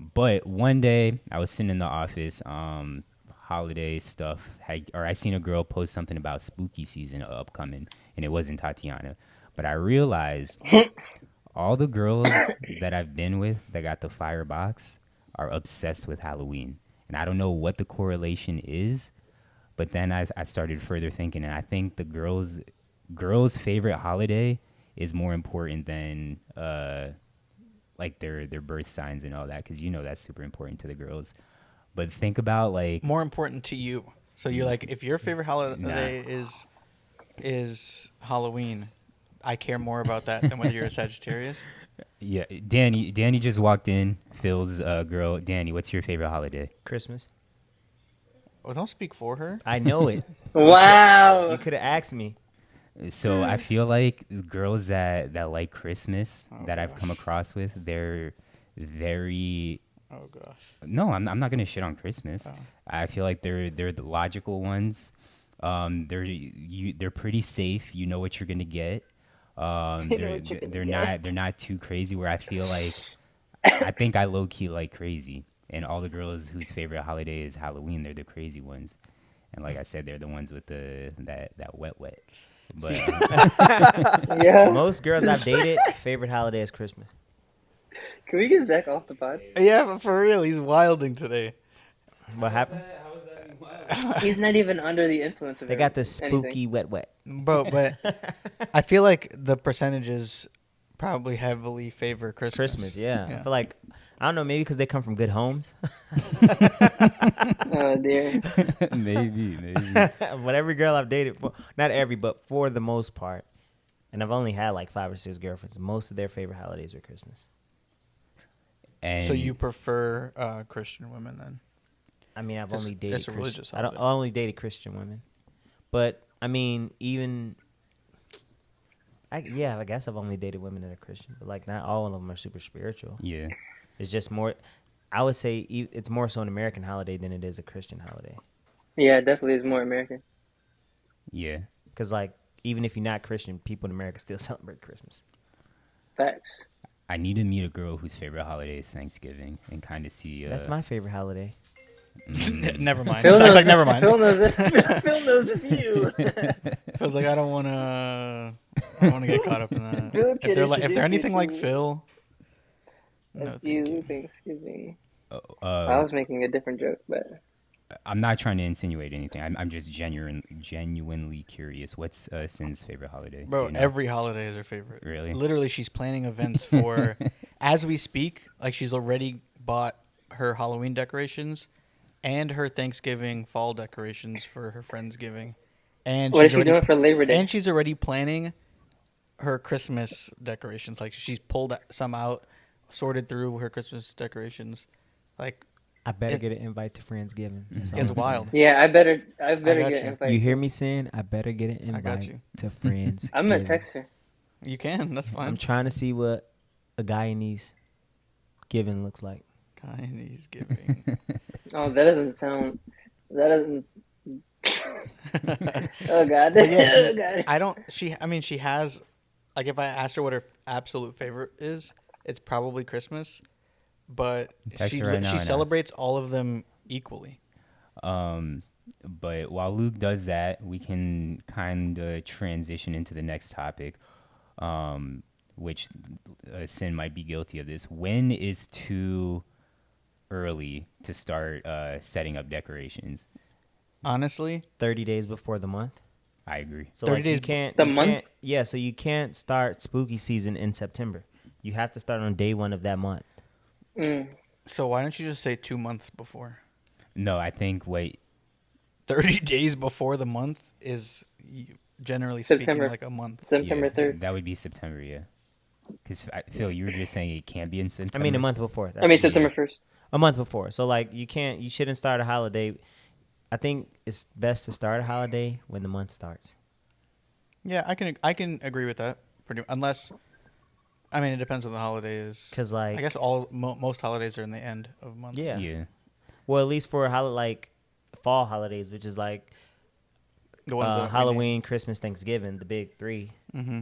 But one day I was sitting in the office, holiday stuff, I seen a girl post something about spooky season upcoming, and it wasn't Tatiana. But I realized all the girls that I've been with that got the firebox are obsessed with Halloween. And I don't know what the correlation is, but then I started further thinking, and I think the girls' favorite holiday is more important than like their birth signs and all that, because that's super important to the girls. But think about like More important to you. So you're like, if your favorite holiday is Halloween, I care more about that than whether you're a Sagittarius. Yeah, Danny just walked in. Phil's girl. Danny, what's your favorite holiday? Christmas. Well, don't speak for her. I know it. Wow. You could have asked me. So I feel like girls that like Christmas Oh, that I've come gosh. across with, they're very. Oh gosh. No, I'm not gonna shit on Christmas. Oh. I feel like they're the logical ones. They're pretty safe. You know what you're gonna get. They're not too crazy. Where I feel like I think I low key like crazy, and all the girls whose favorite holiday is Halloween, they're the crazy ones. And like I said, they're the ones with that wet. But Yeah. Most girls I've dated, favorite holiday is Christmas. Can we get Zach off the pod? Yeah, but for real, he's wilding today. What happened? He's not even under the influence of They got the anything. spooky wet. But I feel like the percentages probably heavily favor Christmas. Christmas, yeah. I feel like, I don't know, maybe because they come from good homes. Oh dear. maybe. But every girl I've dated, not every, but for the most part, and I've only had like 5 or 6 girlfriends, most of their favorite holidays are Christmas. And So you prefer Christian women then? I mean, I've It's- only dated it's a religious I holiday. only dated Christian women. But, I mean, even... I guess I've only dated women that are Christian. But, like, not all of them are super spiritual. Yeah. It's just more... I would say it's more so an American holiday than it is a Christian holiday. Yeah, it definitely is more American. Yeah. Because, like, even if you're not Christian, people in America still celebrate Christmas. Facts. I need to meet a girl whose favorite holiday is Thanksgiving and kind of see. That's my favorite holiday. Never mind. Phil It's knows, like never mind. Phil knows it. Phil knows of you. I was like, I don't want to get caught up in that. Phil If they're can if they're anything like introduce Phil, no, Let's thank do you. Thanksgiving. I was making a different joke, but I'm not trying to insinuate anything. I'm just genuinely curious. What's Sin's favorite holiday? Do Bro, you know? every holiday is her favorite. Really? Literally, she's planning events for, as we speak, like she's already bought her Halloween decorations and her Thanksgiving fall decorations for her Friendsgiving. And what is she's she already doing for Labor Day? And she's already planning her Christmas decorations. Like she's pulled some out, sorted through her Christmas decorations. Like I better get an invite to Friendsgiving. That's all it's I'm wild. Yeah, I better I got get you. invited. saying. You hear me saying? I better get an I got invite you. to Friendsgiving. I'm gonna text her. You can. That's fine. I'm trying to see what a Guyanese giving looks like. Chinese giving. Oh, that doesn't sound. That doesn't. Oh God. But yeah, Oh God. I don't. I mean, she has. Like, if I asked her what her absolute favorite is, it's probably Christmas. But Text she her right now she and celebrates all of them equally. But while Luke does that, we can kind of transition into the next topic, which Sin might be guilty of this. When is too early to start setting up decorations? Honestly, 30 days before the month. I agree. So 30 like days you can't The you month? can't- yeah, so you can't start spooky season in September. You have to start on day 1 of that month. so why don't you just say 2 months before? No, I think 30 days before the month is generally speaking September. like a month. September 3rd. That would be September, yeah. Because Phil, you were just saying it can't be in September. I mean a month before. I mean That's- September 1st. a month before. So like you shouldn't start a holiday. I think it's best to start a holiday when the month starts. Yeah, I can agree with that. Unless, I mean, it depends on the holiday is. 'Cause, like- I guess most holidays are in the end of months. Yeah. Yeah. Well, at least for like fall holidays, which is like The ones that we Halloween, Christmas, Thanksgiving, the big 3. Mm-hmm.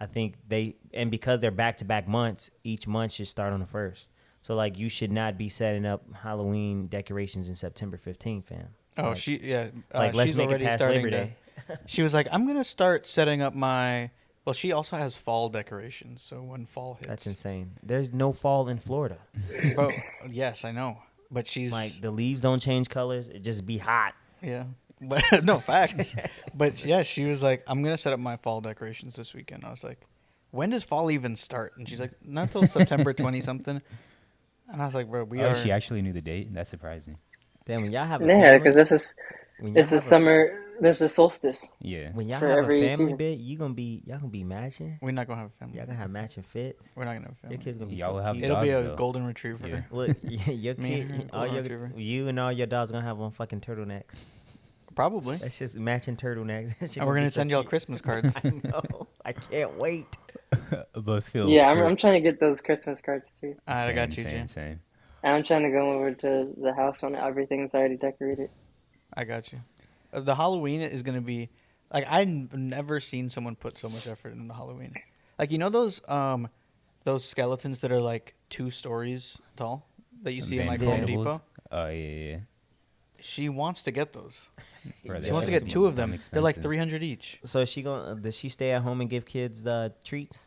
I think because they're back-to-back months, each month should start on the 1st. So like you should not be setting up Halloween decorations in September 15th, fam. Oh, Like- let's she's make it already past starting Labor to. Day. She was like, I'm gonna start setting up my. Well, she also has fall decorations, so when fall hits, That's insane. There's no fall in Florida. Bro, yes, I know, but she's Like the leaves don't change colors; it just be hot. yeah, but no facts. But yeah, she was like, I'm gonna set up my fall decorations this weekend. I was like, when does fall even start? And she's like, not till September 20 something. And I was like, bro, She actually knew the date. That's surprising. Damn, when y'all have a Yeah, family, because this is when y'all it's the have a- summer. There's a solstice Yeah. When y'all for have a every family season. bit, y'all gonna be matching. We're not gonna have a family. Y'all gonna have matching fits. We're not gonna have a Your family. kids gonna be Y'all will so have cute. It'll be dogs, a though. golden retriever. Yeah. Look, your Me and her, kid, all golden retriever. you and all your dogs gonna have on fucking turtlenecks. Probably. That's just matching turtlenecks. That shit And we're be gonna so send y'all cute. Christmas cards. I know. I can't wait. But Phil. Yeah, for- I'm trying to get those Christmas cards too. Alright, I got you, same, Jim. same. And I'm trying to go over to the house when everything's already decorated. I got you. The Halloween is gonna be like I've never seen someone put so much effort into Halloween. Like you know those skeletons that are like 2 stories tall that you see in like Home Inflatables? Depot. Oh yeah. She wants to get those. Bro, She that wants to shit's get 2 of dumb them. They're like expensive. $300 each. So is she gonna? Does she stay at home and give kids the treats?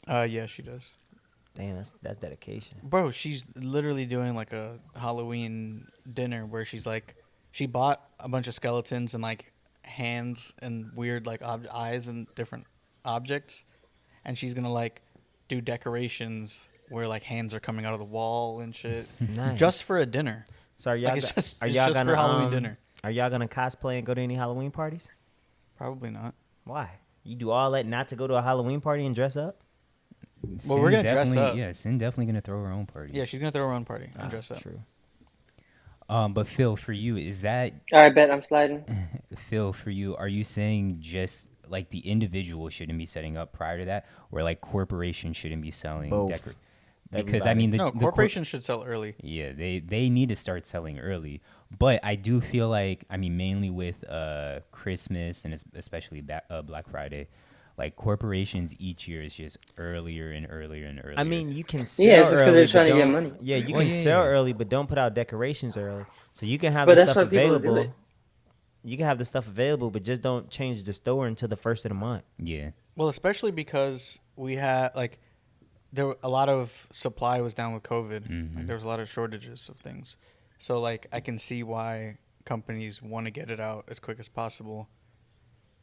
Yeah, she does. Damn, that's dedication. Bro, she's literally doing like a Halloween dinner where she's like, she bought a bunch of skeletons and like hands and weird like eyes and different objects, and she's gonna like do decorations where like hands are coming out of the wall and shit, Nice. just for a dinner. So are y'all? Like, it's are just y'all for gonna Halloween dinner. Are y'all gonna cosplay and go to any Halloween parties? Probably not. Why? You do all that not to go to a Halloween party and dress up? Well, we're gonna dress definitely- up. Yeah, Sin definitely gonna throw her own party. Yeah, she's gonna throw her own party and Ah, dress up. True. But Phil, for you, is that All right, bet I'm sliding. Phil? For you, are you saying just like the individual shouldn't be setting up prior to that, or like corporations shouldn't be selling? Both. Because I mean, No, the corporations should sell early. yeah, they need to start selling early. But I do feel like, I mean, mainly with Christmas and especially Black Friday, like corporations each year is just earlier and earlier and earlier. I mean, you can sell Yeah, it's just 'cause early, they're but trying to get don't- money. Yeah, you Well, can yeah, sell yeah. early, but don't put out decorations early. So you can have But the that's stuff why people do available. it. You can have the stuff available, but just don't change the store until the first of the month. yeah, Well, especially because we had like a lot of supply was down with COVID. Mm-hmm. Like, there was a lot of shortages of things. So like I can see why companies want to get it out as quick as possible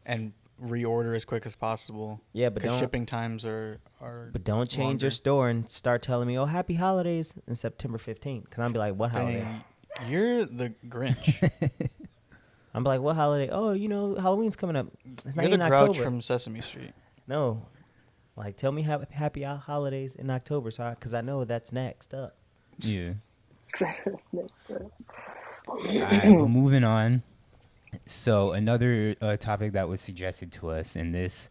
and reorder as quick as possible. Yeah, but because don't- shipping times are. But don't change your longer. store and start telling me, "Oh, happy holidays" in September 15th. Because I'm be like, "What holiday?" Dang, you're the Grinch. I'm be like, "What holiday?" Oh, Halloween's coming up. It's not You're the even Grouch October. from Sesame Street. No, like tell me happy holidays in October, so because I know that's next up. yeah. All right, but moving on. So another topic that was suggested to us in this.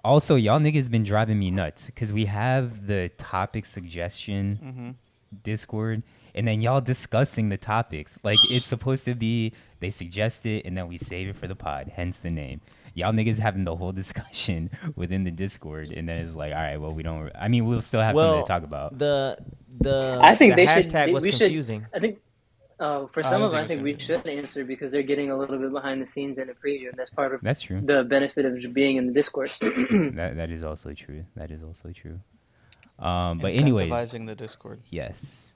Also, y'all niggas been driving me nuts because we have the topic suggestion Discord, and then y'all discussing the topics. Like it's supposed to be they suggest it and then we save it for the pod. Hence the name. Y'all niggas having the whole discussion within the Discord, and then it's like, all right, well, we don't. I mean, we'll still have something to talk about. The I think the they should. hashtag was we should. confusing. I think. For I some don't of them, I think think it's we gonna should answer because they're getting a little bit behind the scenes in a preview, and that's part of That's true. the benefit of being in the Discord. That is also true. That is also true. But anyways, Incentivizing the Discord. yes.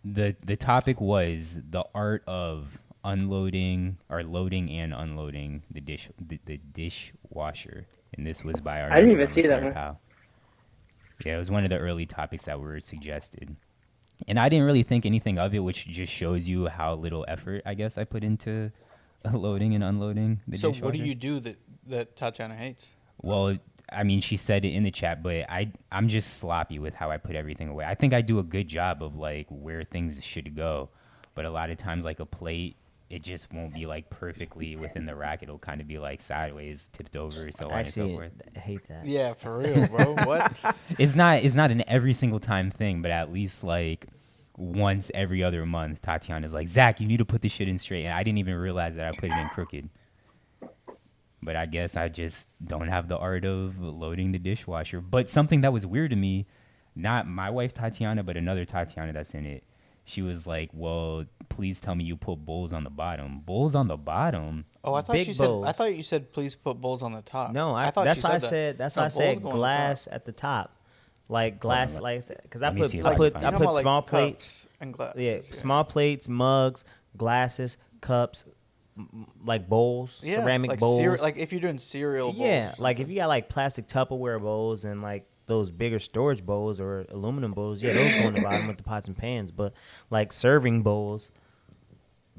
The topic was the art of unloading or loading and unloading the dishwasher, and this was by our I didn't number even one see that listener, one. pal. Yeah, it was one of the early topics that were suggested, and I didn't really think anything of it, which just shows you how little effort I guess I put into loading and unloading the So dishwasher. what do you do that Tatiana hates? Well, I mean, she said it in the chat, but I'm just sloppy with how I put everything away. I think I do a good job of like where things should go, but a lot of times like a plate, it just won't be like perfectly within the rack. It'll kind of be like sideways, tipped over, so on and so Actually, forth. I hate that. Yeah, for real, bro. What? It's not an every single time thing, but at least like once every other month, Tatiana's like, Zach, you need to put this shit in straight. And I didn't even realize that I put it in crooked. But I guess I just don't have the art of loading the dishwasher. But something that was weird to me, not my wife Tatiana, but another Tatiana that's in it, she was like, well, please tell me you put bowls on the bottom. Bowls on the bottom? Oh, I thought Big she said. bowls. I thought you said please put bowls on the top. No, thought that's she why I that. said. That's No, why I bowls said go on the glass top. at the top, like glass, on, like because I let me put see if I I put can I find You're put talking about, small like, plates. cups and glasses. Yeah, small plates, mugs, glasses, cups, like bowls, Yeah, ceramic like bowls. like if you're doing cereal bowls. Yeah, or like if something. you got like plastic Tupperware bowls and like those bigger storage bowls or aluminum bowls, yeah, those go in the bottom with the pots and pans. But like serving bowls,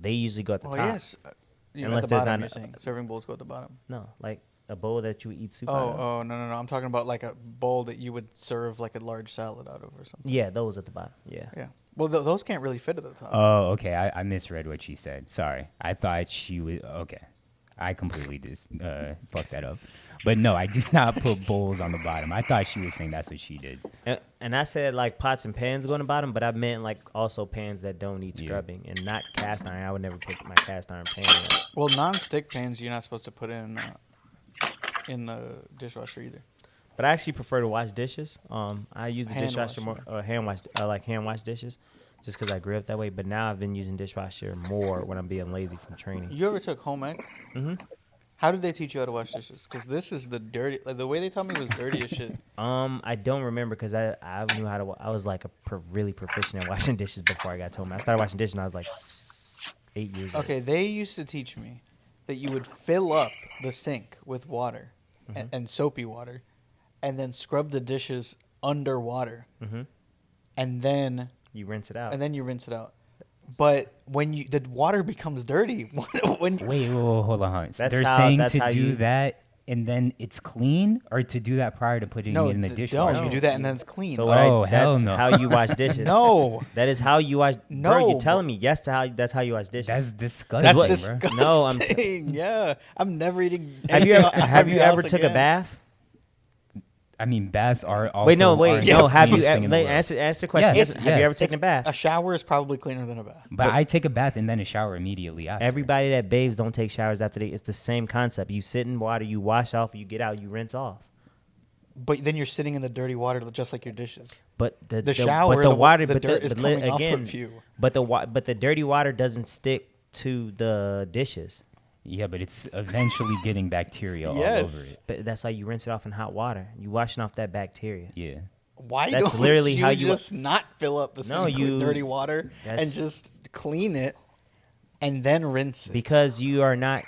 They usually go at the Oh top. yes. Unless at the there's bottom, not you're saying serving bowls go at the bottom. No, like a bowl that you would eat soup out of. Oh no. I'm talking about like a bowl that you would serve like a large salad out of or something. Yeah, those at the bottom. Yeah. Yeah. Well, those can't really fit at the top. Oh, okay. I misread what she said. Sorry. I thought she was okay. I completely just fucked that up. But no, I do not put bowls on the bottom. I thought she was saying that's what she did. And I said like pots and pans go on the bottom, but I meant like also pans that don't need scrubbing and not cast iron. I would never put my cast iron pan in. Well, non-stick pans you're not supposed to put in the dishwasher either. But I actually prefer to wash dishes. I use the Hand dishwasher wash, more. Hand wash. I like hand wash dishes, just because I grew up that way. But now I've been using dishwasher more when I'm being lazy from training. You ever took home ec? Mm-hmm. How did they teach you how to wash dishes? Because this is the dirty. Like, the way they taught me was dirty as shit. I don't remember because I knew how to. I was like really proficient at washing dishes before I got home. I started washing dishes when I was like 8 years old. Okay, they used to teach me that you would fill up the sink with water and soapy water, and then scrub the dishes underwater, and then You rinse it out. and then you rinse it out. But when the water becomes dirty, when Wait, hold on. That's They're how- saying that's to how do you- that and then it's clean, or to do that prior to putting it in the dishwasher? no, you do that and then it's clean. So hell that's no. how you wash dishes. No. That is how you wash. No, Bro, you're telling me yes to how that's how you wash dishes. That's disgusting, That's bro. disgusting. No, I'm yeah, I'm never eating. have you anything ever, have from you your ever house took a again. bath? I mean, baths are also Wait, no, aren't no. the Have you cleanest thing in the world. answer the question? Yes, Have you ever yes. taken a bath? A shower is probably cleaner than a bath. But I take a bath and then a shower immediately after. Everybody that bathes don't take showers after they. It's the same concept. You sit in water, you wash off, you get out, you rinse off. But then you're sitting in the dirty water just like your dishes. But the shower, but the water, the but dirt is coming off again, of you. but the dirty water doesn't stick to the dishes. Yeah, but it's eventually getting bacteria all over Yes. it. But that's why you rinse it off in hot water. You washing off that bacteria. Yeah. Why That's don't literally you how you- just not fill up the No, sink you- with dirty water that's- and just clean it and then rinse it? Because you're not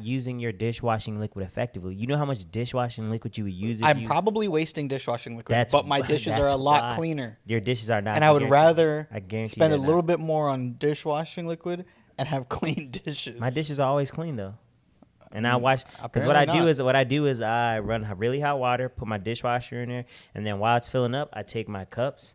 using your dishwashing liquid effectively. You know how much dishwashing liquid you would use if I'm probably wasting dishwashing liquid, That's but my why- dishes are that's a lot why. cleaner. Your dishes are not. And I would rather I guarantee spend a they're little not. bit more on dishwashing liquid and have clean dishes. My dishes are always clean though, and I wash because apparently what I do is I run really hot water, put my dishwasher in there, and then while it's filling up, I take my cups,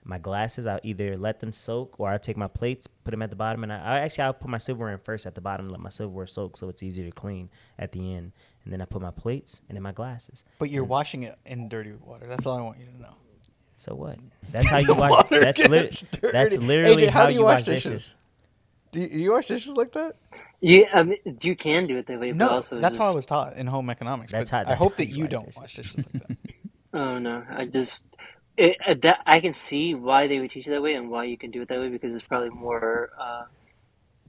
my glasses. I'll either let them soak or I take my plates, put them at the bottom, and I'll put my silverware in first at the bottom, let my silverware soak so it's easier to clean at the end, and then I put my plates and then my glasses. But you're washing it in dirty water. That's all I want you to know. So what? That's how you wash. That's dirty. literally AJ, how do you wash dishes. Do you wash dishes like that? Yeah, I mean, you can do it that way, but No, also that's just, how I was taught in home economics. That's but how- I that's hope how that you you wash don't dishes. wash dishes like that. Oh no, that I can see why they would teach you that way and why you can do it that way because it's probably more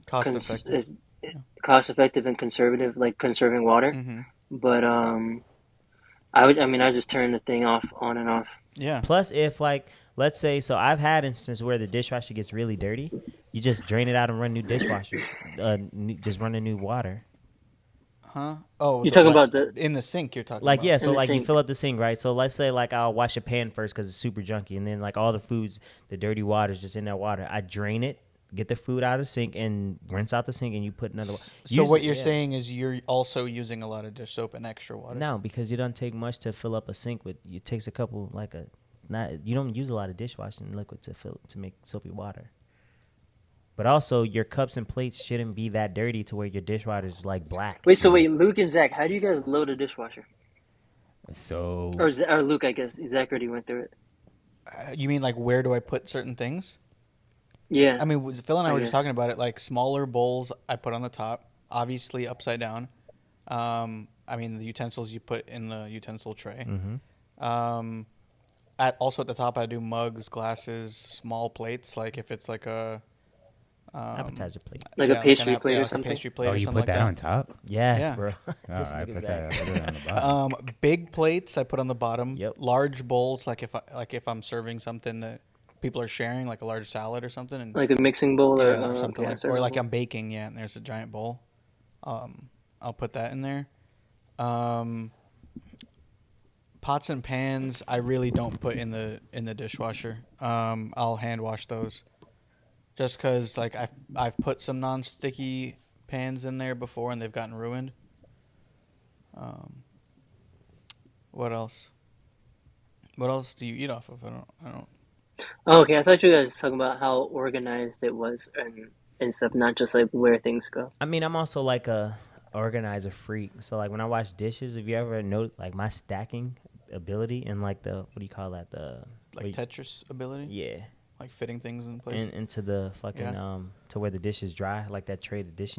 Cost effective. cost effective and conservative, like conserving water. Mm-hmm. But I just turn the thing off, on and off. Yeah. Plus, if like, let's say, so I've had instances where the dishwasher gets really dirty, you just drain it out and run new dishwasher, just run a new water. Huh? Oh, You're talking about the in the sink. You're talking Like about. yeah, so the like you sink. fill up the sink, right? So let's say like I'll wash a pan first because it's super junky, and then like all the foods, the dirty water's just in that water. I drain it, get the food out of the sink, and rinse out the sink, and you put another. So what you're saying is you're also using a lot of dish soap and extra water. No, because it doesn't take much to fill up a sink with. It takes a couple you don't use a lot of dishwashing liquid to make soapy water. But also, your cups and plates shouldn't be that dirty to where your dishwater is like black. wait. So wait, Luke and Zach, how do you guys load a dishwasher? So Or Luke, I guess Zach already went through it. You mean like where do I put certain things? Yeah. I mean, Phil and I I were just guess. talking about it. Like smaller bowls, I put on the top, obviously upside down. I mean, the utensils you put in the utensil tray. Mm-hmm. Also at the top, I do mugs, glasses, small plates. Like if it's like a Appetizer plate. Like a pastry an plate or like something? A pastry plate oh, or you something put like that on top? Yes, Yeah. bro. Oh, This I nigga's put that. that on the bottom. Big plates I put on the bottom. Yep. Large bowls, like if I'm serving something that people are sharing, like a large salad or something, and Like a mixing bowl yeah, or or something okay, like, serving or like bowl. I'm baking, yeah, and there's a giant bowl. I'll put that in there. Pots and pans, I really don't put in the dishwasher. I'll hand wash those, just because like I've put some non-sticky pans in there before and they've gotten ruined. What else? What else do you eat off of? I don't. Oh, okay, I thought you guys were talking about how organized it was and stuff, not just like where things go. I mean, I'm also like a organizer freak. So like when I wash dishes, if you ever note like my stacking ability and like the what do you call that? Like Tetris ability? Yeah. Like fitting things in place? Into the fucking to where the dishes dry, like that tray, the dish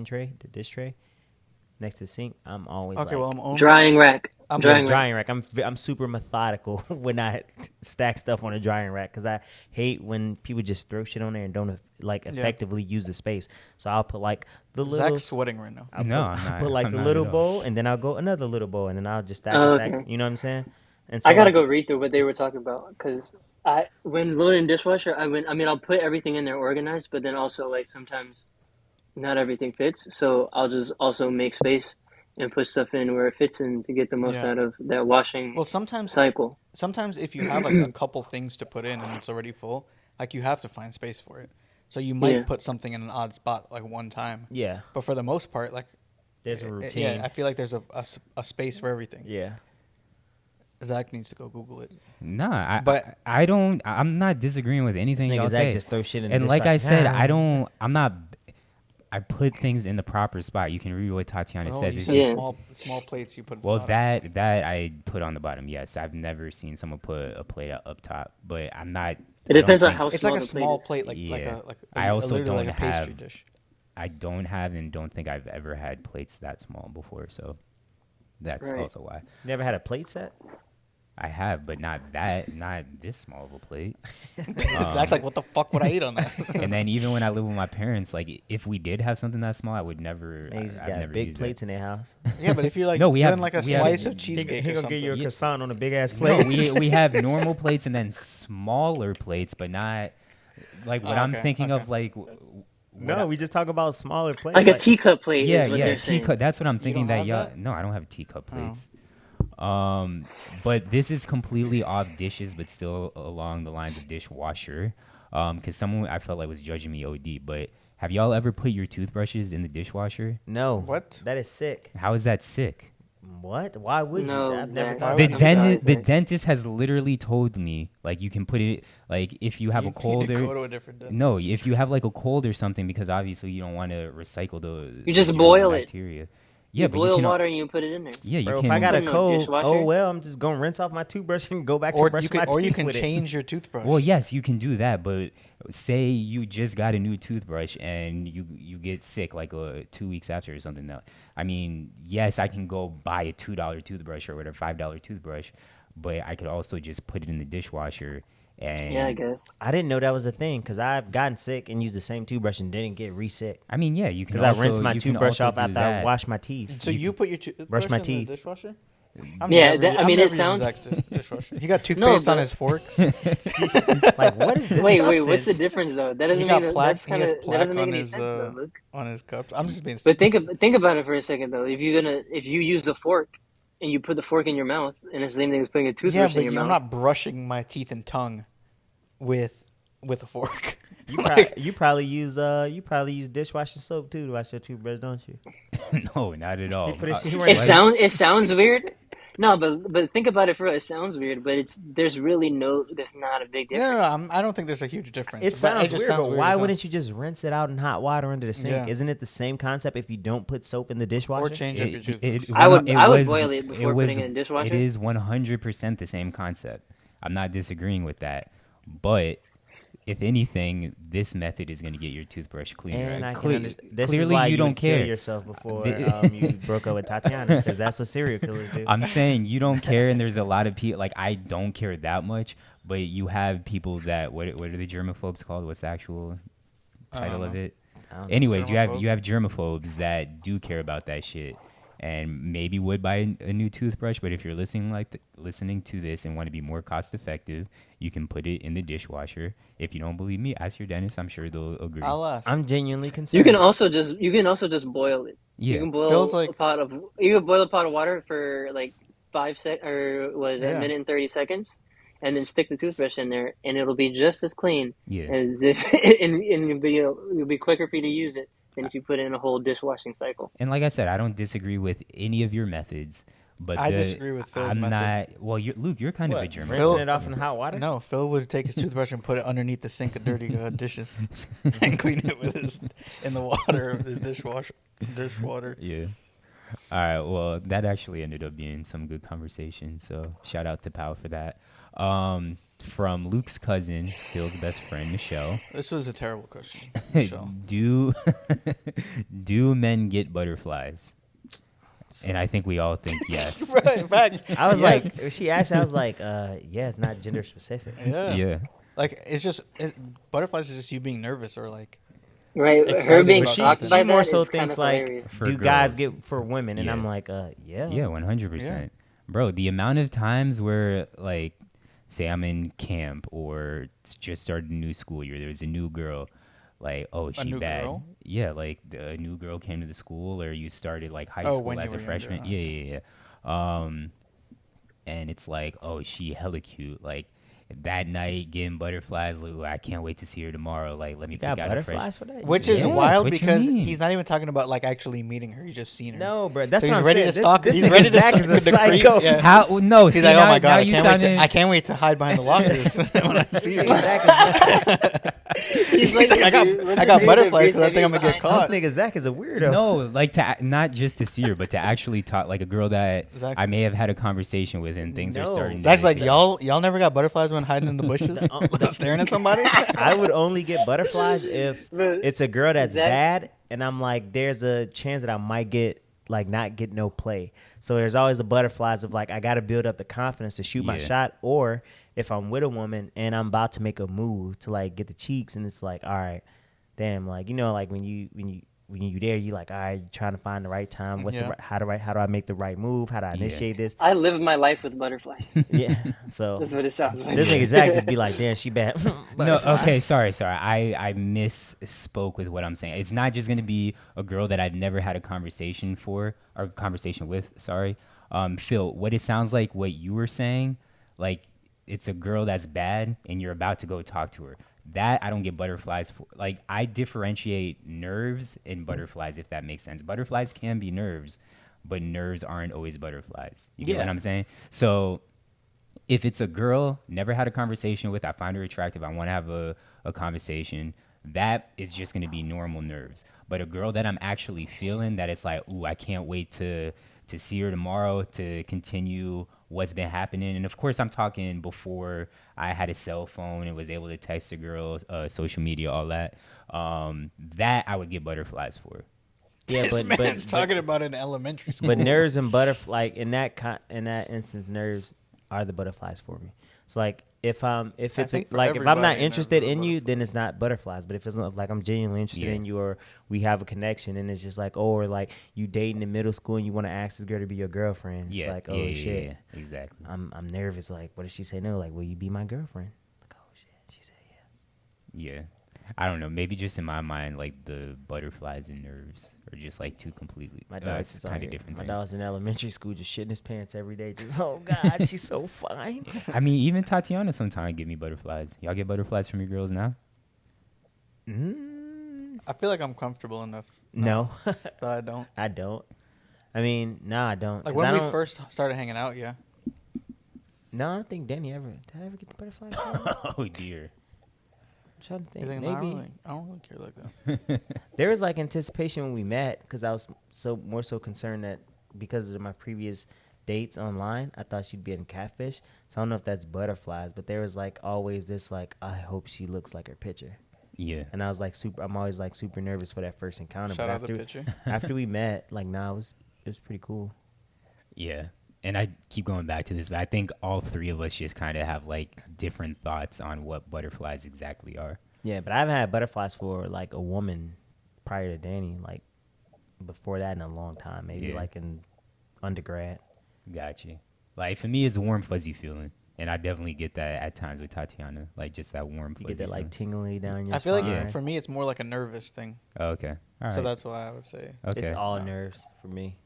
tray next to the sink. I'm always okay, like, well, I'm only... Drying rack. I'm drying rack. I'm super methodical when I stack stuff on a drying rack because I hate when people just throw shit on there and don't like effectively use the space. So I'll put like the little. Zach's sweating right now. I'll put like I'm the not little at all. bowl, and then I'll go another little bowl, and then I'll just stack stack. Okay. You know what I'm saying? And so I gotta like, go read through what they were talking about because when loading dishwasher, I'll put everything in there organized, but then also like sometimes not everything fits, so I'll just also make space and put stuff in where it fits in to get the most out of that washing cycle. Sometimes if you have like a couple things to put in and it's already full, like you have to find space for it. So you might put something in an odd spot like one time. Yeah. But for the most part, like there's a routine. Yeah, I feel like there's a space for everything. Yeah. Zach needs to go Google it. Nah, I don't. I'm not disagreeing with anything y'all Zach say. just throw shit in the and like I dishwasher. said, I'm not. I put things in the proper spot. You can read what Tatiana says. You It's said just, small plates you put. well, that I put on the bottom. Yes, I've never seen someone put a plate up top, but I'm not. It depends on how it's small like a the plate small is. plate, like Yeah. like I also literally don't like a pastry have- dish. I don't have and don't think I've ever had plates that small before, so that's Right. also why. Never had a plate set? I have, but not this small of a plate. Zach's like, what the fuck would I eat on that? And then even when I live with my parents, like if we did have something that small, I would never. They just I've got never big used plates in their house. Yeah, but if you're like No, we doing have- like a we have- slice of He cheesecake or gonna something. get you a croissant on a big ass it. plate. No, we have normal plates and then smaller plates, but not like what I'm okay, thinking okay. of. Like No, we just talk about smaller plates. Like a teacup plate yeah, is what they're saying. teacup. That's what I'm thinking. don't That have y'all. that? No, I don't have teacup plates. But this is completely off dishes, but still along the lines of dishwasher. Because someone I felt like was judging me OD. But have y'all ever put your toothbrushes in the dishwasher? No. What? That is sick. How is that sick? What? Why would No, you? I've never Zach. thought The I'm about sorry, it. dentist has literally told me like you can put it like if you have a cold You or go to a different dentist. no, if you have like a cold or something because obviously you don't want to recycle the You just germs and boil it. bacteria. You Yeah, but boil you can water and you put it in there. yeah, you Bro, can. if I got a Put it in a cold, dishwasher. oh well, I'm just gonna rinse off my toothbrush and go back to Or brush you my can teeth or you with can it. change your toothbrush. Well, yes, you can do that, but say you just got a new toothbrush and you get sick like 2 weeks after or something. Now, I mean, yes, I can go buy a $2 toothbrush or whatever, $5 toothbrush, but I could also just put it in the dishwasher. And Yeah, I guess. I didn't know that was a thing because I've gotten sick and used the same toothbrush and didn't get re-sick. I mean, yeah, you can. Because I also- rinsed my you can toothbrush also off do after I that. wash my teeth. So you put your toothbrush my in teeth. the dishwasher? Yeah, I mean, it sounds- dishwasher. He got toothpaste on but- his forks. Like, what is this? Wait, what's the substance? difference though? That He doesn't got make plaque. that's He kind has of that plaque doesn't make on any his sense though, Luke. on his cups. I'm just being. But think about it for a second though. If you use a fork and you put the fork in your mouth, and it's the same thing as putting a toothbrush Yeah, in but your I'm mouth. not brushing my teeth and tongue with a fork. You probably use dishwashing soap too to wash your toothbrush, don't you? No, not at all. put his- he It sounds weird. No, but think about it for real. It sounds weird, but there's not a big difference. Yeah, I don't think there's a huge difference. It But sounds just weird, but why as wouldn't you just rinse it out in hot water under the sink? Yeah. Isn't it the same concept if you don't put soap in the dishwasher? or change up your toothbrush? I would was- boil it before was- putting it in the dishwasher. It is 100% the same concept. I'm not disagreeing with that, but if anything, this method is going to get your toothbrush cleaner. And I can Cle- understand. This clearly, is why you you don't would kill care. yourself before The- you broke up with Tatiana, because that's what serial killers do. I'm saying you don't care, and there's a lot of people like I don't care that much, but you have people that what are the germaphobes called? What's the actual title of it? I don't know. Anyways, Germaphobe? you have germaphobes that do care about that shit, and maybe would buy a new toothbrush. But if you're listening to this and want to be more cost effective, you can put it in the dishwasher. If you don't believe me, ask your dentist. I'm sure they'll agree. I'll ask. I'm genuinely concerned. You can also just boil it. Yeah. You can boil Feels like- a pot of water for like 5 sec or was it Yeah. a minute and 30 seconds, and then stick the toothbrush in there, and it'll be just as clean Yeah. as if, and it'll be quicker for you to use it than if you put it in a whole dishwashing cycle. And like I said, I don't disagree with any of your methods, but I disagree with Phil's I'm method. not. Well, Luke, you're kind of a What, German. rinsing Phil- it off in hot water? No, Phil would take his toothbrush and put it underneath the sink of dirty dishes and clean it with his in the water of his dishwater. Yeah. All right. Well, that actually ended up being some good conversation. So shout out to Pal for that. From Luke's cousin, Phil's best friend, Michelle. This was a terrible question, Michelle. do men get butterflies? And I think we all think yes. Right, facts. I was Yes. like, she asked me, I was like, yeah, it's not gender specific. Yeah. Yeah. Like it's just butterflies is just you being nervous or like Right, her Excited being about shocked something. by She more that so is kind thinks of like, hilarious. For do guys girls. get for women? And Yeah. I'm like, yeah. Yeah, 100%. Bro, the amount of times where, like, say I'm in camp or just started a new school year, there's a new girl, like, oh, is she new bad? girl? Yeah, like, a new girl came to the school or you started, like, high Oh, school when you as a were freshman. younger, Yeah. And it's like, oh, she hella cute. Like, that night getting butterflies, like, "Ooh, I can't wait to see her tomorrow. Like, let me You got pick out a butterflies for that? which is Yes, wild what you because mean? he's not even talking about like actually meeting her. He's just seen her. No, bro. That's So what he's I'm ready saying. to stalk. This He's nigga ready to Zach stalk is a with the creep. psycho. Yeah. How? No, He's see, like, now, oh my god, now I you can't, wait sounding... to, I can't wait to hide behind the lockers when I see her. He's He's like, I got butterflies because I think I'm gonna get This caught. nigga Zach is a weirdo. No, like not just to see her, but to actually talk, like a girl that Exactly. I may have had a conversation with, and things are No. starting. Zach's to like, y'all never got butterflies when hiding in the bushes, staring at somebody. I would only get butterflies if But it's a girl that's Zach- bad, and I'm like, there's a chance that I might get not get no play. So there's always the butterflies of like, I got to build up the confidence to shoot my Yeah. shot, or if I'm with a woman and I'm about to make a move to like get the cheeks, and it's like, all right, damn, like, you know, like when you there, you like, all right, you're trying to find the right time. What's Yeah. how do I make the right move? How do I initiate this? I live my life with butterflies. Yeah. So That's what it sounds like. this nigga Zach just be like, damn, she bad. No, Butterflies. okay, sorry. I misspoke with what I'm saying. It's not just gonna be a girl that I've never had a conversation with. Sorry, Phil. What it sounds like, what you were saying, like it's a girl that's bad, and you're about to go talk to her. That I don't get butterflies for. Like, I differentiate nerves and butterflies, if that makes sense. Butterflies can be nerves, but nerves aren't always butterflies. You get Yeah. what I'm saying? So if it's a girl, never had a conversation with, I find her attractive, I want to have a conversation, that is just going to be normal nerves. But a girl that I'm actually feeling, that it's like, ooh, I can't wait to see her tomorrow, to continue what's been happening. And of course, I'm talking before I had a cell phone and was able to text a girl, social media, all that. That I would get butterflies for. Yeah, This man's talking about in elementary school. But nerves and butterfly in that instance, nerves are the butterflies for me. So like if it's think for like if I'm everybody, not nerves interested are in you, butterflies. then it's not butterflies. But if it's not, like I'm genuinely interested Yeah. in you, or we have a connection, and it's just like, oh, or like you dating in middle school and you want to ask this girl to be your girlfriend. It's like, oh shit, yeah, exactly. I'm nervous. Like, what if she say no? Like, will you be my girlfriend? Like, oh shit, she said yeah. Yeah. I don't know. Maybe just in my mind, like the butterflies and nerves are just like two completely My dog's just kind of out here. different My things. dog's in elementary school, just shitting his pants every day. Just oh god, she's so fine. I mean, even Tatiana sometimes give me butterflies. Y'all get butterflies from your girls now? I feel like I'm comfortable enough No, that I don't. I don't. I mean, no, I don't. Like 'Cause I when we don't- first started hanging out, yeah. No, I don't think Danny ever. Did I ever get the butterflies? I'm Oh dear. trying to think. He's like, Maybe "No, I don't really care like that. there was like anticipation when we met because I was more so concerned that because of my previous dates online, I thought she'd be in catfish. So I don't know if that's butterflies, but there was like always this like, I hope she looks like her picture. Yeah. And I was like I'm always like super nervous for that first encounter. Shout but out the after picture. after we met, like it was pretty cool. Yeah. And I keep going back to this, but I think all three of us just kind of have like different thoughts on what butterflies exactly are. Yeah, but I haven't had butterflies for like a woman prior to Danny, like before that in a long time, maybe Yeah. like in undergrad. Gotcha. Like for me, it's a warm, fuzzy feeling. And I definitely get that at times with Tatiana, like just that warm, You fuzzy get that like feeling. tingly down your I feel like spine. for me, it's more like a nervous thing. Oh, okay. All right. So that's why I would say. okay. It's all nerves for me.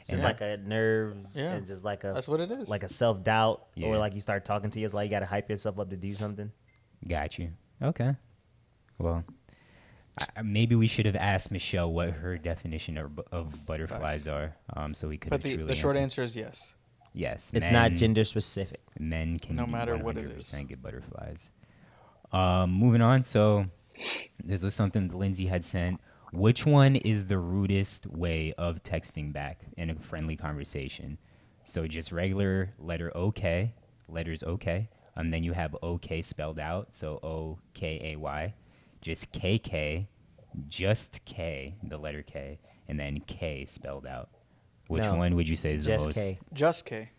It's just like a nerve Yeah. and just like a That's what it is. like a self doubt Yeah. or like you start talking to you, it's like you gotta hype yourself up to do something. Got you. Okay. Well, maybe we should have asked Michelle what her definition of butterflies Facts. are, so we could. But the short answer is yes. Yes. It's not gender specific. Men can No be matter what it is. 100% get butterflies. Moving on. So this was something that Lindsay had sent. Which one is the rudest way of texting back in a friendly conversation? So just regular letter OK, letters OK, and then you have OK spelled out, so O-K-A-Y. Just KK, just K, the letter K, and then K spelled out. Which No, one would you say is the Just most? K. Just K.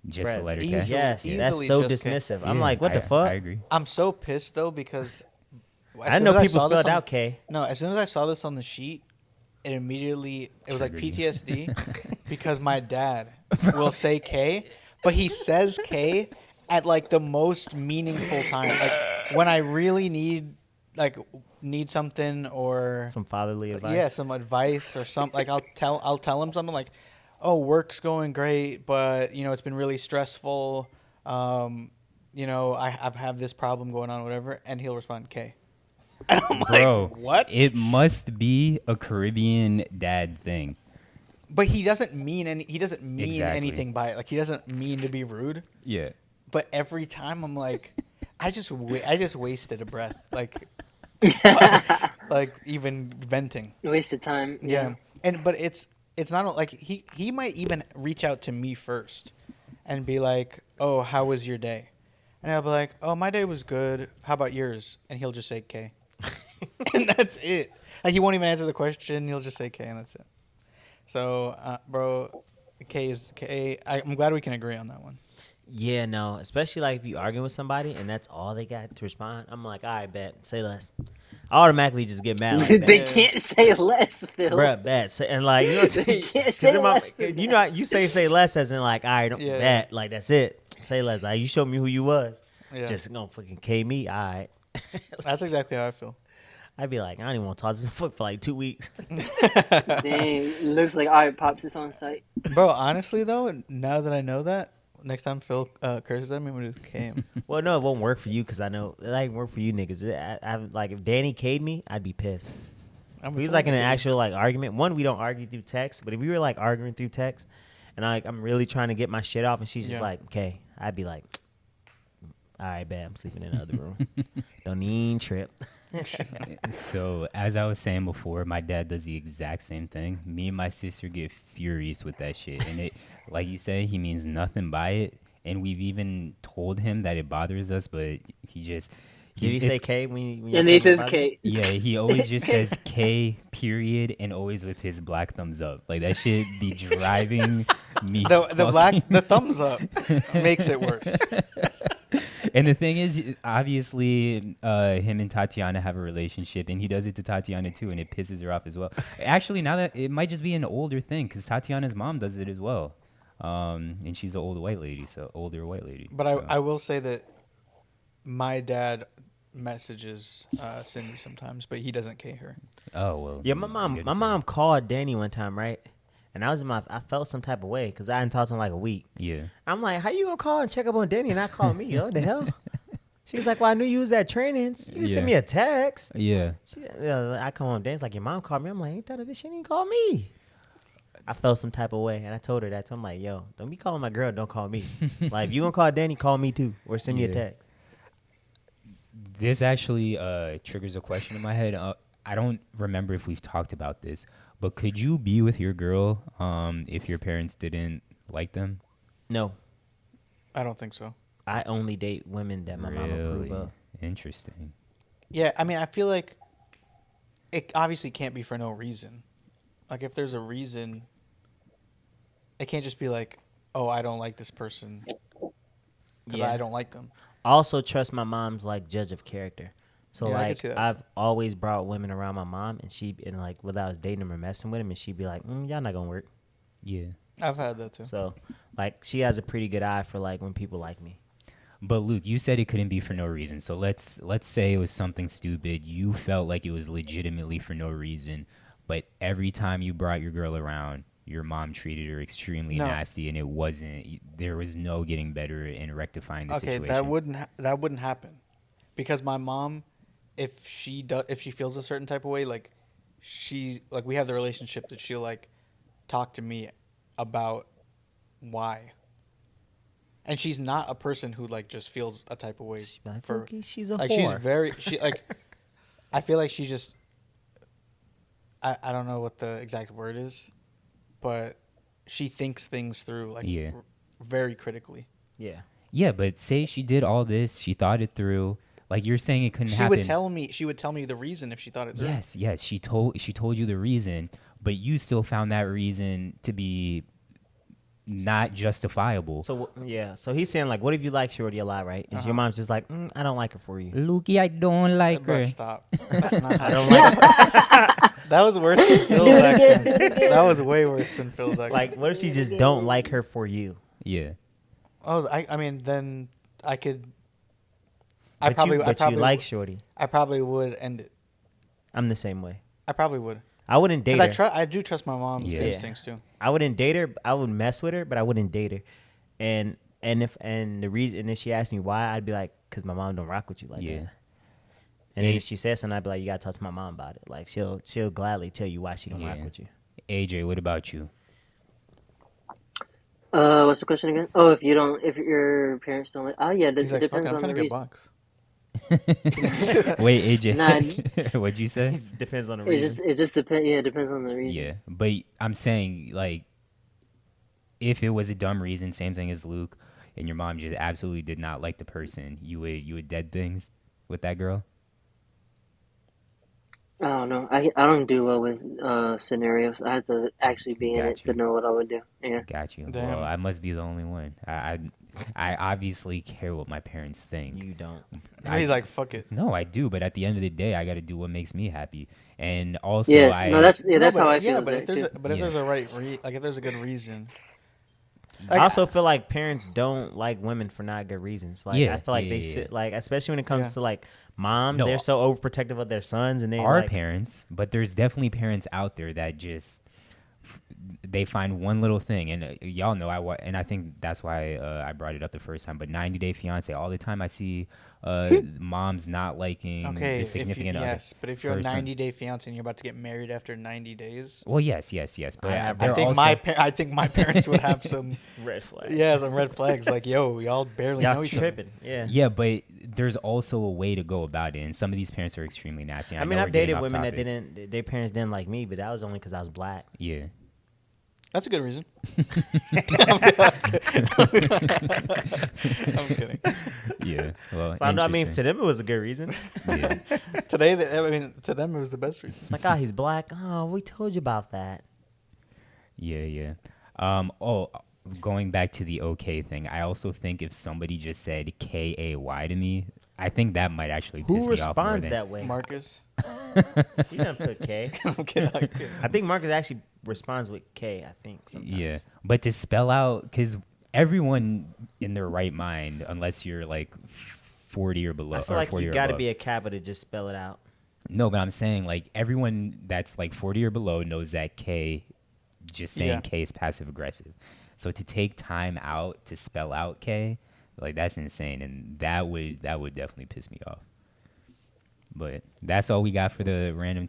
Just the Brett, letter K? easy. Yes, Easily that's so just K. dismissive. I'm Yeah, like, what the I fuck? agree. I'm so pissed though because I know people spelled out K. No, as soon as I saw this on the sheet, it was like Triggered you. PTSD because my dad will say K, but he says K at like the most meaningful time, like when I really need something or Some fatherly advice. yeah, some advice or something. Like I'll tell him something like, "Oh, work's going great, but it's been really stressful. I have this problem going on, whatever," and he'll respond K. And I'm Bro, like, "What?" It must be a Caribbean dad thing. But he doesn't mean Exactly. anything by it. Like he doesn't mean to be rude. Yeah. But every time I'm like, I just wasted a breath. Like even venting. Wasted time. Yeah. But it's not like he might even reach out to me first and be like, "Oh, how was your day?" And I'll be like, "Oh, my day was good. How about yours?" And he'll just say K. And that's it. Like he won't even answer the question. He'll just say K and that's it. So, bro, K is K. I'm glad we can agree on that one. Yeah, no, especially like if you arguing with somebody and that's all they got to respond. I'm like, all right, bet, say less. I automatically just get mad. Like, They bet. can't say less, Phil. Bruh, bet. Say, and like, you know what I'm saying? Can't 'Cause say in my- less than you know, you say less as in like, all right, Yeah. bet. Like, that's it. Say less. Like, you show me who you was. Yeah. Just gonna fucking K me. All right. That's exactly how I feel. I'd be like, I don't even want to talk to this fuck for like 2 weeks. Dang, looks like all right, pops is on site. Bro, honestly though, now that I know that, next time Phil curses at me, I'm gonna just K him. Well, no, it won't work for you because I know it ain't work for you niggas. Like, if Danny K'd me, I'd be pissed. If we was like in an actual like argument. One, we don't argue through text, but if we were like arguing through text, and I'm really trying to get my shit off, and she's just like, okay, I'd be like, all right, bet, I'm sleeping in the other room. Don't even trip. So, as I was saying before, my dad does the exact same thing. Me and my sister get furious with that shit. And it, like you say, he means nothing by it. And we've even told him that it bothers us, but he just... Did he say K when you And he says K. Yeah, he always just says K, period, and always with his black thumbs up. Like, that shit be driving me The thumbs up makes it worse. And the thing is, obviously, him and Tatiana have a relationship, and he does it to Tatiana too, and it pisses her off as well. Actually, now that it might just be an older thing, because Tatiana's mom does it as well, and she's an older white lady. But so. I will say that my dad messages Cindy sometimes, but he doesn't K her. Oh well. Yeah, my mom called Danny one time, right? And I felt some type of way because I hadn't talked to him like a week. Yeah. I'm like, how you gonna call and check up on Danny and not call me? Yo, what the hell? She's like, well, I knew you was at trainings. You can send me a text. Yeah. I come home, Danny's like, your mom called me. I'm like, ain't that a bitch? She didn't call me. I felt some type of way, and I told her that. So I'm like, yo, don't be calling my girl. Don't call me. Like, if you gonna call Danny, call me too, or send me a text. This actually triggers a question in my head. I don't remember if we've talked about this, but could you be with your girl if your parents didn't like them? No, I don't think so. I only date women that my mom approve of. Interesting. Yeah, I mean, I feel like it obviously can't be for no reason. Like, if there's a reason, it can't just be like, oh, I don't like this person because I don't like them. I also trust my mom's like judge of character. So Yeah, I can like see that. I've always brought women around my mom, and like whether I was dating them or messing with them, and she'd be like, y'all not gonna work. Yeah. I've had that too. So like she has a pretty good eye for like when people like me. But Luke, you said it couldn't be for no reason. So let's say it was something stupid. You felt like it was legitimately for no reason, but every time you brought your girl around, your mom treated her extremely No. nasty, and there was no getting better and rectifying the situation. that wouldn't happen, because my mom, if she feels a certain type of way, like we have the relationship that she'll like talk to me about why. And she's not a person who like just feels a type of way Like, for okay, she's a like whore. she like I feel like she just I don't know what the exact word is, but she thinks things through like Yeah. very critically. Yeah. Yeah, but say she did all this, she thought it through. Like you're saying, it couldn't She happen. would tell me the reason if she thought it through. Yes, she told you the reason, but you still found that reason to be not justifiable. So so he's saying like, what if you like Shorty a lot, right? And your mom's just like, I don't like her for you. Lukey, I don't like Bro, her. stop. That's not I don't like her. That was worse than Phil's accent. That was way worse than Phil's accent. Like, what if she just don't like her for you? Yeah. Oh, I mean, then I could. But you like Shorty. I probably would end it. I'm the same way. I probably would. I wouldn't date her. Because I do trust my mom's Yeah. instincts too. I wouldn't date her. I would mess with her, but I wouldn't date her. And if she asked me why, I'd be like, because my mom don't rock with you like Yeah. that. And then if she says something, I'd be like, you gotta talk to my mom about it. Like she'll gladly tell you why she don't rock Yeah. with you. AJ, what about you? What's the question again? Oh, if your parents don't like, yeah, He's like, fuck depends it, I'm on trying the to get reason. bucks. Wait, AJ. Nah, What'd you say? Depends on the It reason. just depends. Yeah, it depends on the reason. Yeah, but I'm saying, like, if it was a dumb reason, same thing as Luke, and your mom just absolutely did not like the person, you would dead things with that girl. I don't know. I don't do well with scenarios. I have to actually be in it Got you. to know what I would do. Yeah. Got you. Damn. Well, I must be the only one. I obviously care what my parents think. You don't. He's like, fuck it. No, I do, but at the end of the day, I got to do what makes me happy. And also, Yes. No, that's how I feel. Yeah, but if there's if there's a if there's a good reason. I also feel like parents don't like women for not good reasons. Like Yeah, I feel like yeah, they yeah. sit like, especially when it comes Yeah. to like moms, No. they're so overprotective of their sons, and they our like, parents, but there's definitely parents out there that just they find one little thing, and y'all know and I think that's why I brought it up the first time. But 90 Day Fiance, all the time I see moms not liking Okay, the significant other. yes, but if you're a person. 90-day fiance and you're about to get married after 90 days, Well, yes, but I have- they're I think my parents would have some red flag. some red flags. Like, yo, y'all barely Y'all know each tripping. other. Yeah. Yeah, but there's also a way to go about it, and some of these parents are extremely nasty. I mean, know I've we're getting dated off women that topic. their parents didn't like me, but that was only because I was black. Yeah. That's a good reason. I'm kidding. Yeah. Well, So I mean, interesting. to them it was a good reason. Yeah. To them it was the best reason. It's like, oh, he's black. Oh, we told you about that. Yeah. Going back to the okay thing, I also think if somebody just said KAY to me, I think that might actually piss Who me off more responds than that way? Marcus. He doesn't put K. I'm kidding. I think Marcus actually responds with K. I think. Sometimes. Yeah, but to spell out, because everyone in their right mind, unless you're like 40 or below, I feel or like 40 you or got to above. be a Kappa to just spell it out. No, but I'm saying like everyone that's like 40 or below knows that K, just saying Yeah. K is passive aggressive. So to take time out to spell out K, like that's insane, and that would definitely piss me off. But that's all we got for the random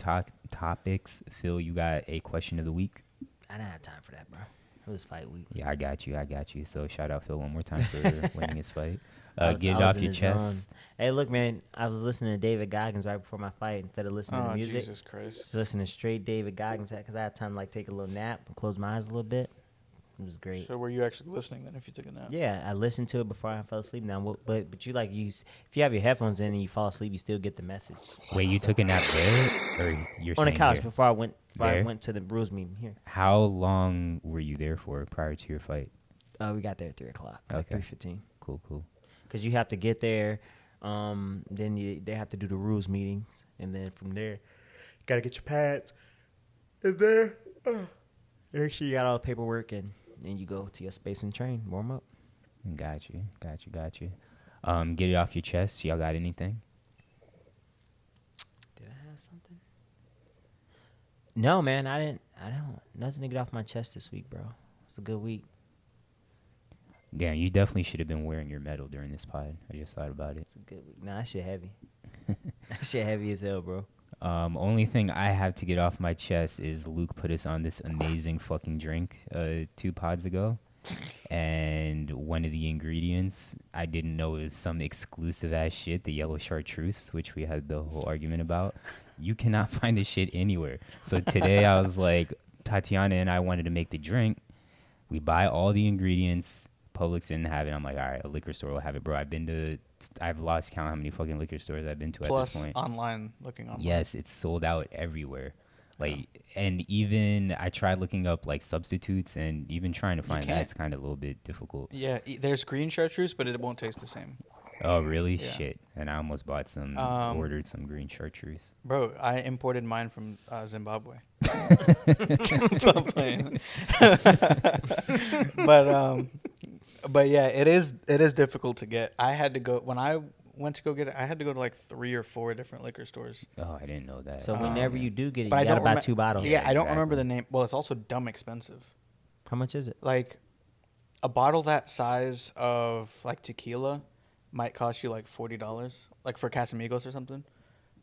topics. Phil, you got a question of the week? I didn't have time for that, bro. It was fight week. Yeah, I got you. So shout out Phil one more time for winning his fight. I was Get it in off the your chest. zone. Hey, look, man. I was listening to David Goggins right before my fight instead of listening to Oh, music. Jesus Christ. Just listening to straight David Goggins because I had time to like take a little nap and close my eyes a little bit. It was great. So were you actually listening then if you took a nap? Yeah, I listened to it before I fell asleep. Now, but you like if you have your headphones in and you fall asleep, you still get the message. Wait, you took a nap there, or you're On the saying couch here? before I went There? to the bruise meeting here. How long were you there for prior to your fight? We got there at 3:00, like Okay. 3:15. Cool. Because you have to get there. Then they have to do the rules meetings, and then from there, gotta get your pads. And then, make sure you got all the paperwork, and then you go to your space and train, warm up. Got you. Get it off your chest. Y'all got anything? Did I have something? No, man, I didn't. Nothing to get off my chest this week, bro. It's a good week. Damn, you definitely should have been wearing your medal during this pod. I just thought about it. It's a good week. Nah, that shit heavy. That shit heavy as hell, bro. Only thing I have to get off my chest is Luke put us on this amazing fucking drink 2 pods ago. And one of the ingredients I didn't know was some exclusive ass shit, the yellow chartreuse, which we had the whole argument about. You cannot find this shit anywhere. So today I was like, Tatiana and I wanted to make the drink. We buy all the ingredients. Publix didn't have it. I'm like, all right, a liquor store will have it, bro. I've lost count how many fucking liquor stores I've been to at this point. Plus online, looking online. Yes, it's sold out everywhere. Like, and even I tried looking up like substitutes, and even trying to find that's kind of a little bit difficult. Yeah, there's green chartreuse, but it won't taste the same. Oh, really? Yeah. Shit. And I almost bought ordered some green chartreuse. Bro, I imported mine from Zimbabwe. I'm playing. But yeah, it is difficult to get. I had to go when I went to go get it. I had to go to like 3 or 4 different liquor stores. Oh, I didn't know that. So whenever you do get it, But you gotta buy 2 bottles. Yeah, I don't exactly. remember the name. Well, it's also dumb expensive. How much is it? Like a bottle that size of like tequila might cost you like $40, like for Casamigos or something.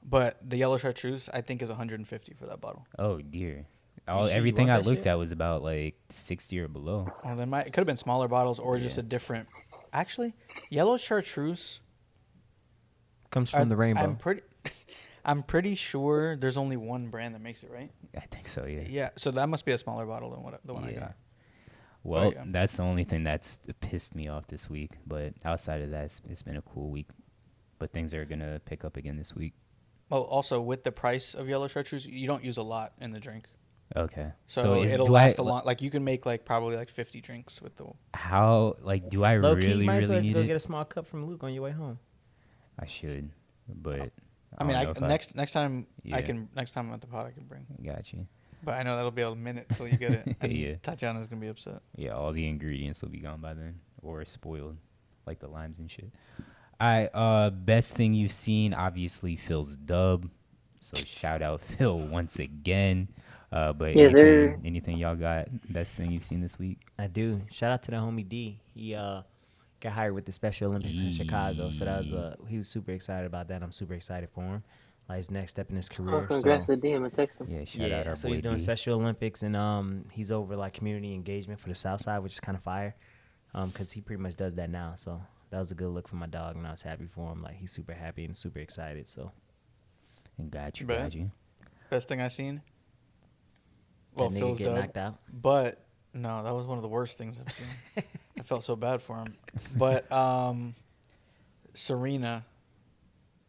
But the yellow chartreuse, I think, is $150 for that bottle. Oh dear. sure you Everything want I that looked shit? at was about like 60 or below. Well, then it could have been smaller bottles or just a different. Actually, yellow chartreuse Comes from the rainbow. I'm pretty sure there's only one brand that makes it, right? I think so, yeah. Yeah, so that must be a smaller bottle than the one I Yeah. got. Well, yeah. that's the only thing that's pissed me off this week. But outside of that, it's been a cool week. But things are going to pick up again this week. Well, also with the price of yellow chartreuse, you don't use a lot in the drink, Okay. so it'll last a lot. Like you can make like probably like 50 drinks with the. How, like, do I Low really, key, you might as well really just need go get it? a small cup from Luke on your way home. I should, but I mean, don't know if next time Yeah. I can. Next time I'm at the pod, I can bring. Got you. But I know that'll be a minute till you get it. And Yeah. Tatiana's gonna be upset. Yeah, all the ingredients will be gone by then, or spoiled, like the limes and shit. All right, best thing you've seen, obviously Phil's dub. So shout out Phil once again. But Yeah, anything y'all got best thing you've seen this week? I do. Shout out to the homie D. He got hired with the Special Olympics in Chicago, so that was he was super excited about that. I'm super excited for him. Like his next step in his career. Oh, congrats so, to D. I'm gonna text him. Yeah, shout out our so boy he's doing D. Special Olympics, and he's over like community engagement for the South Side, which is kind of fire, because he pretty much does that now. So that was a good look for my dog, and I was happy for him. Like he's super happy and super excited. So Got you, Bet. got you. Best thing I seen. Well, that nigga Phil's get dub. knocked out. But no, that was one of the worst things I've seen. I felt so bad for him. But Serena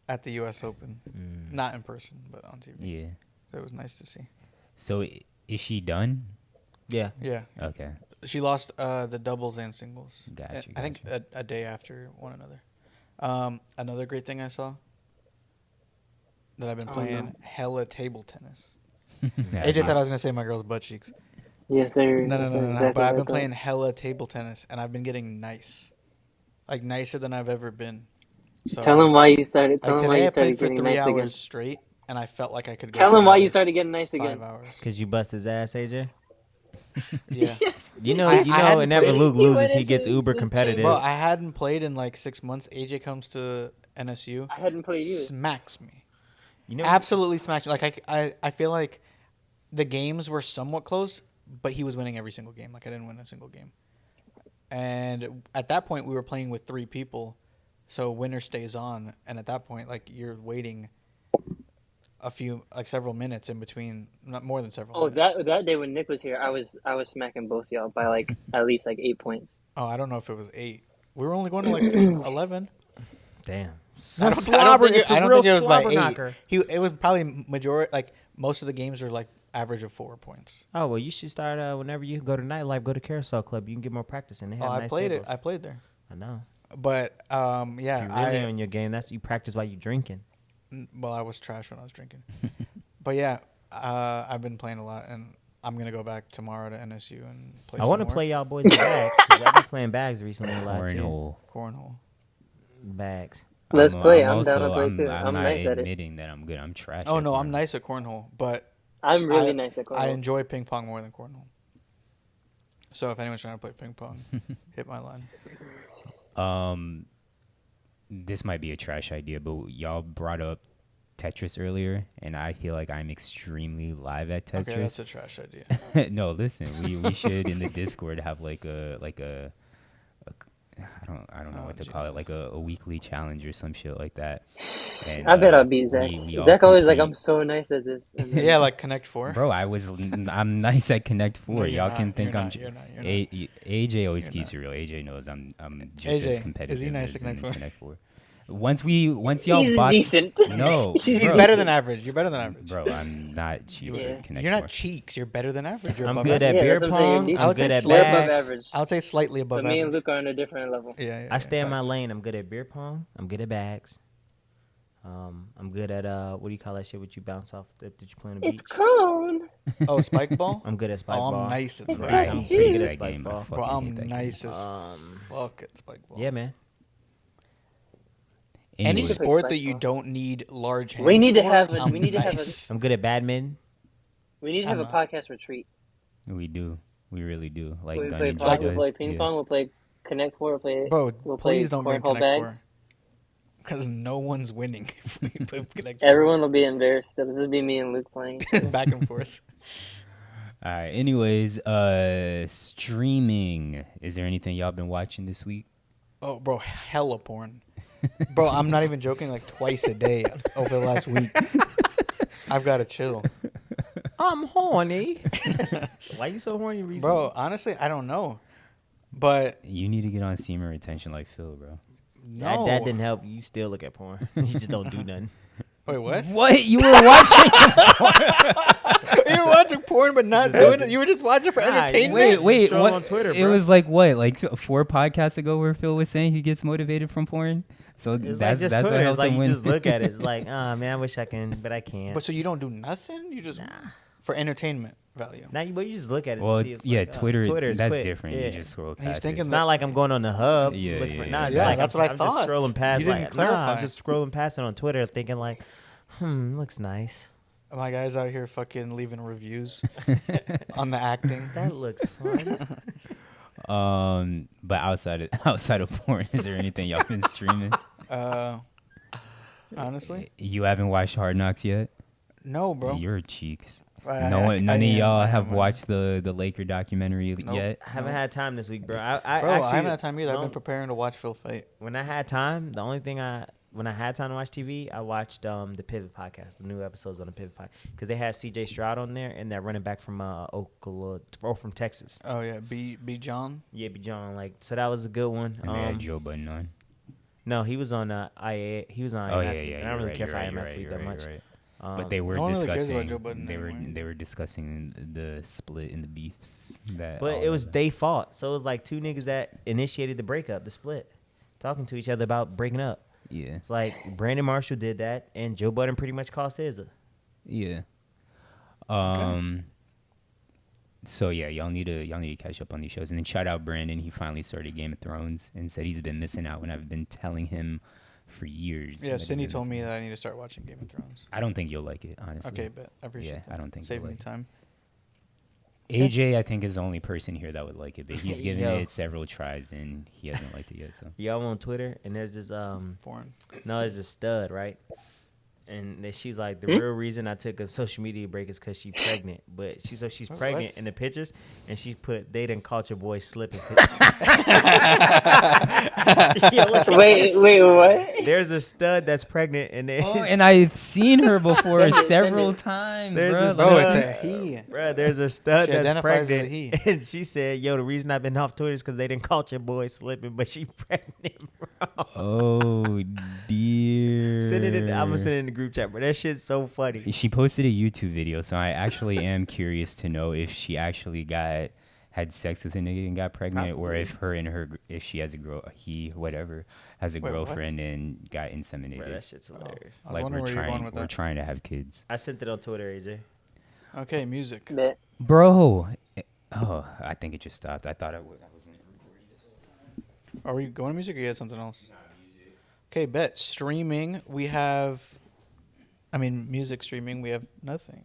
at the U.S. Open, not in person, but on TV. Yeah. So it was nice to see. So is she done? Yeah, Yeah, Okay. she lost the doubles and singles. Gotcha, I think gotcha. a day after one another. Another great thing I saw that I've been Oh, playing no. hella table tennis. That's AJ my- thought I was gonna say my girl's butt cheeks. Yes, sir. No. Yes, sir. But Exactly I've been like that. playing hella table tennis, and I've been getting nice, like nicer than I've ever been. So, Tell him why you started. Tell like him why today, you I played started for getting 3 nice hours again. straight, and I felt like I could. Go Tell for him why you another started getting nice 5 again. hours. because you bust his ass, AJ. Yeah, You know, I you know. hadn't Whenever played- Luke He went loses, he into gets uber this competitive. bro, I hadn't played in like 6 months. AJ comes to NSU, I hadn't played you. smacks me, You know, absolutely smacks me. Like I feel like the games were somewhat close, but he was winning every single game. Like I didn't win a single game. And at that point, we were playing with 3 people, so winner stays on. And at that point, like you're waiting several minutes in between, not more than several. Oh, minutes. that day when Nick was here, I was smacking both y'all by like at least like 8 points. Oh, I don't know if it was 8. We were only going to like 11. damn. I don't think it was by 8. It was probably majority. Like most of the games were like average of 4 points. Oh well, you should start whenever you go to nightlife. Go to Carousel Club. You can get more practice in. They have Oh, nice I played tables. it. I played there. I know. But yeah, If you're really on your game, that's you practice while you drinking. well, I was trash when I was drinking. But yeah, I've been playing a lot, and I'm gonna go back tomorrow to NSU and play. I want to some more. play y'all boys in bags. 'Cause y'all been playing bags recently a lot too. Cornhole. cornhole. Bags. Let's play. I'm also, down to play too. I'm not nice at it. admitting that I'm good. I'm trash. Oh at no, I'm cornhole. nice at cornhole, but I'm really nice at cornhole. I enjoy ping pong more than cornhole. So if anyone's trying to play ping pong, hit my line. This might be a trash idea, but y'all brought up Tetris earlier, and I feel like I'm extremely live at Tetris. Okay, that's a trash idea. No, listen, we should in the Discord have like a I don't know what to call it, like a weekly challenge or some shit like that. And, I bet I'll beat Zach. we all Zach always like, compete. I'm so nice at this. And then- Yeah, like Connect Four. Bro, I'm nice at Connect Four. No, you're Y'all not. can think You're I'm. not. You're not. You're not. AJ always You're keeps not. it real. AJ knows I'm just as AJ, competitive is he nice as at in Connect Four? Once y'all He's bought, decent. no, He's bro, better than average. You're better than average. bro. I'm not cheap Yeah. at Connect You're not Four. cheeks. You're better than average. You're I'm above good average. at Yeah, beer that's what I'm saying, pong. you're I'm decent. good at We're above bags. average. I would say slightly above But me and average. Luke are on a different level. Yeah, I stay in my facts. lane. I'm good at beer pong. I'm good at bags. I'm good at what do you call that shit? What you bounce off that you play on the It's beach? cone. Oh, spike ball? I'm good at spike Oh, ball. I'm nice at It's spike Bro, I like ball. I'm Gee. pretty good at hate that spike game. I ball. fucking Bro, hate I'm that nice game. as fuck at spike ball. Yeah, man. Any Anyways, Anyways. sport Spike that you ball. don't need large hands We need to for, have a- I'm we need to have a- nice. I'm good at badminton. We need to have I'm a not. podcast retreat. we do. We really do. Like We Dungeon play does. we'll play ping Yeah. pong. We'll play Connect Four. Bro, We'll please play don't bring cornhole Connect bags. Because no one's winning if we put Connect Everyone will be embarrassed. It'll just be me and Luke playing. back and forth. All right. Anyways, streaming. Is there anything y'all been watching this week? Oh, bro, hella porn. Bro, I'm not even joking. Like twice a day over the last week. I've got to chill. I'm horny. Why you so horny recently? Bro, honestly, I don't know. But You need to get on semen retention like Phil, bro. no. That didn't help. You still look at porn. You just don't do nothing. Wait, what? What? You were watching? You were watching porn but not doing it? You were just watching for Nah, entertainment? Wait. Scroll What? on Twitter, It bro. was like what? Like 4 podcasts ago, where Phil was saying he gets motivated from porn. So It's that's like just that's what Twitter. helped It's like him you win. just look at it. It's like, man, I wish I can, but I can't. But so you don't do nothing? You just for entertainment value. Now, but you just look at it. Well, to see it's yeah, like, Twitter. is That's quick. different. Yeah. You just scroll He's past thinking it. It's not like I'm going on the hub. Yeah, looking for, yeah, nah, yeah. it's Yeah, like that's I'm, what I I'm thought. just scrolling past. You didn't like, clarify. I'm just scrolling past it on Twitter, thinking like, looks nice. My guys out here fucking leaving reviews on the acting. That looks fun. But outside of porn, is there anything y'all been streaming? Honestly, You haven't watched Hard Knocks yet? no, bro. Your cheeks. I- None I of am, y'all I have am. watched the Laker documentary Nope. yet. I haven't had time this week, bro. Bro, I I haven't had time either. I've been preparing to watch Phil fight. When I had time, the only thing when I had time to watch TV, I watched the Pivot podcast, the new episodes on the Pivot podcast, because they had CJ Stroud on there and that running back from Oklahoma, from Texas. Oh yeah, B John. Yeah, B. John. Like, so that was a good one. And they had Joe Budden on. No, he was on IA. He was on. Oh IM yeah, athlete, yeah. and I don't really care for IM athlete that much. Right. Um, But they were No one really cares discussing. about Joe Budden They were anyway. discussing the split in the beefs. But all it was of they fought, so it was like two niggas that initiated the breakup, the split, talking to each other about breaking up. Yeah. It's like Brandon Marshall did that, and Joe Budden pretty much cost his. Yeah. So yeah, y'all need to catch up on these shows. And then shout out Brandon. He finally started Game of Thrones and said he's been missing out when I've been telling him for years. Yeah, that he's Cindy been told me missing that I need to start watching Game of Thrones. out. I don't think you'll like it, honestly. Okay, but I appreciate Yeah, that. I don't think Save you'll me like it. time. AJ, I think, is the only person here that would like it, but he's given Yo. it several tries and he hasn't liked it yet. So Yeah, I'm on Twitter, and there's this Porn. no, there's this stud, right? And then she's like, the real reason I took a social media break is because she's pregnant. But she's pregnant What? in the pictures, and she put, they done caught your boy slipping. Yeah, look at Wait, what? There's a stud that's pregnant, and then and I've seen her before Send it, several send it. times. There's bruh. this Oh, Like, it's stud. a he. Bruh, there's a stud She that's identifies as a pregnant, he. and she said, "Yo, the reason I've been off Twitter is because they didn't caught your boy slipping, but she pregnant, bro." oh dear. Send it in, I'm gonna send it in the group chat, but that shit's so funny. She posted a YouTube video, so I actually am curious to know if she actually had sex with a nigga and got pregnant, or if she has has a Wait, girlfriend and got inseminated. Bro, that shit's hilarious. I was Like wondering where you're going with we're that. trying to have kids, I sent it on Twitter, AJ. Okay, music. Bet. bro. Oh, I think it just stopped. I thought I wasn't recording this whole time. Are we going to music or you had something else? Okay, bet. Streaming, we have... music streaming, we have nothing.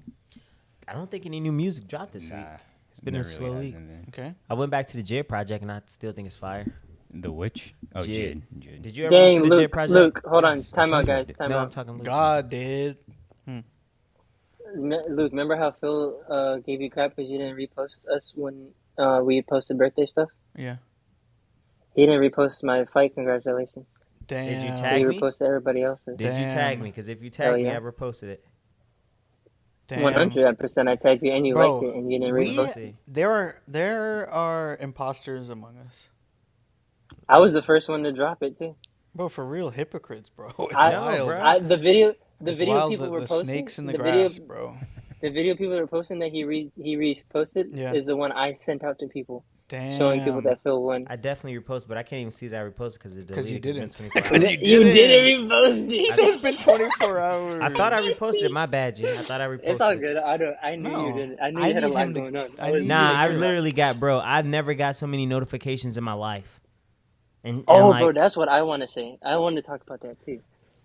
I don't think any new music dropped this week. It's been a slow week. Okay. I went back to the JID project, and I still think it's fire. The which? Oh, JID. Jid. Did you ever Dang, listen to the JID Luke, project? Luke, hold on. Yes, I Time told out, you. guys. Time No, I'm out. talking Luke. God did. Luke, remember how Phil gave you crap because you didn't repost us when we posted birthday stuff? Yeah. He didn't repost my fight. Congratulations. Damn. Did you He tag me? reposted everybody else's. Did you tag Damn. me? Because if you Hell tagged me, yeah. I reposted it. Damn. 100%. I tagged you and you Bro, liked it and you didn't we- repost. See. There are imposters among us. I was the first one to drop it too. Bro, for real hypocrites, bro. It's I- wild. bro. The video It's video wild, people the, were the posting. snakes in the video, grass, bro. The video people were posting that he reposted Yeah. is the one I sent out to people, Damn. showing people that Phil won. I definitely reposted, but I can't even see that I reposted because it deleted. you It's been didn't. 24 'Cause hours. you You didn't. didn't repost He it. said it's been 24 hours. I thought I reposted it. My bad, G. I thought I reposted It's all it. good. I knew No. you did. I knew I you had a need lot him to- going on. I was need- Nah, I really literally got, bro. I've never got so many notifications in my life. And Oh, like, bro, that's what I want to say. I wanted to talk about that too.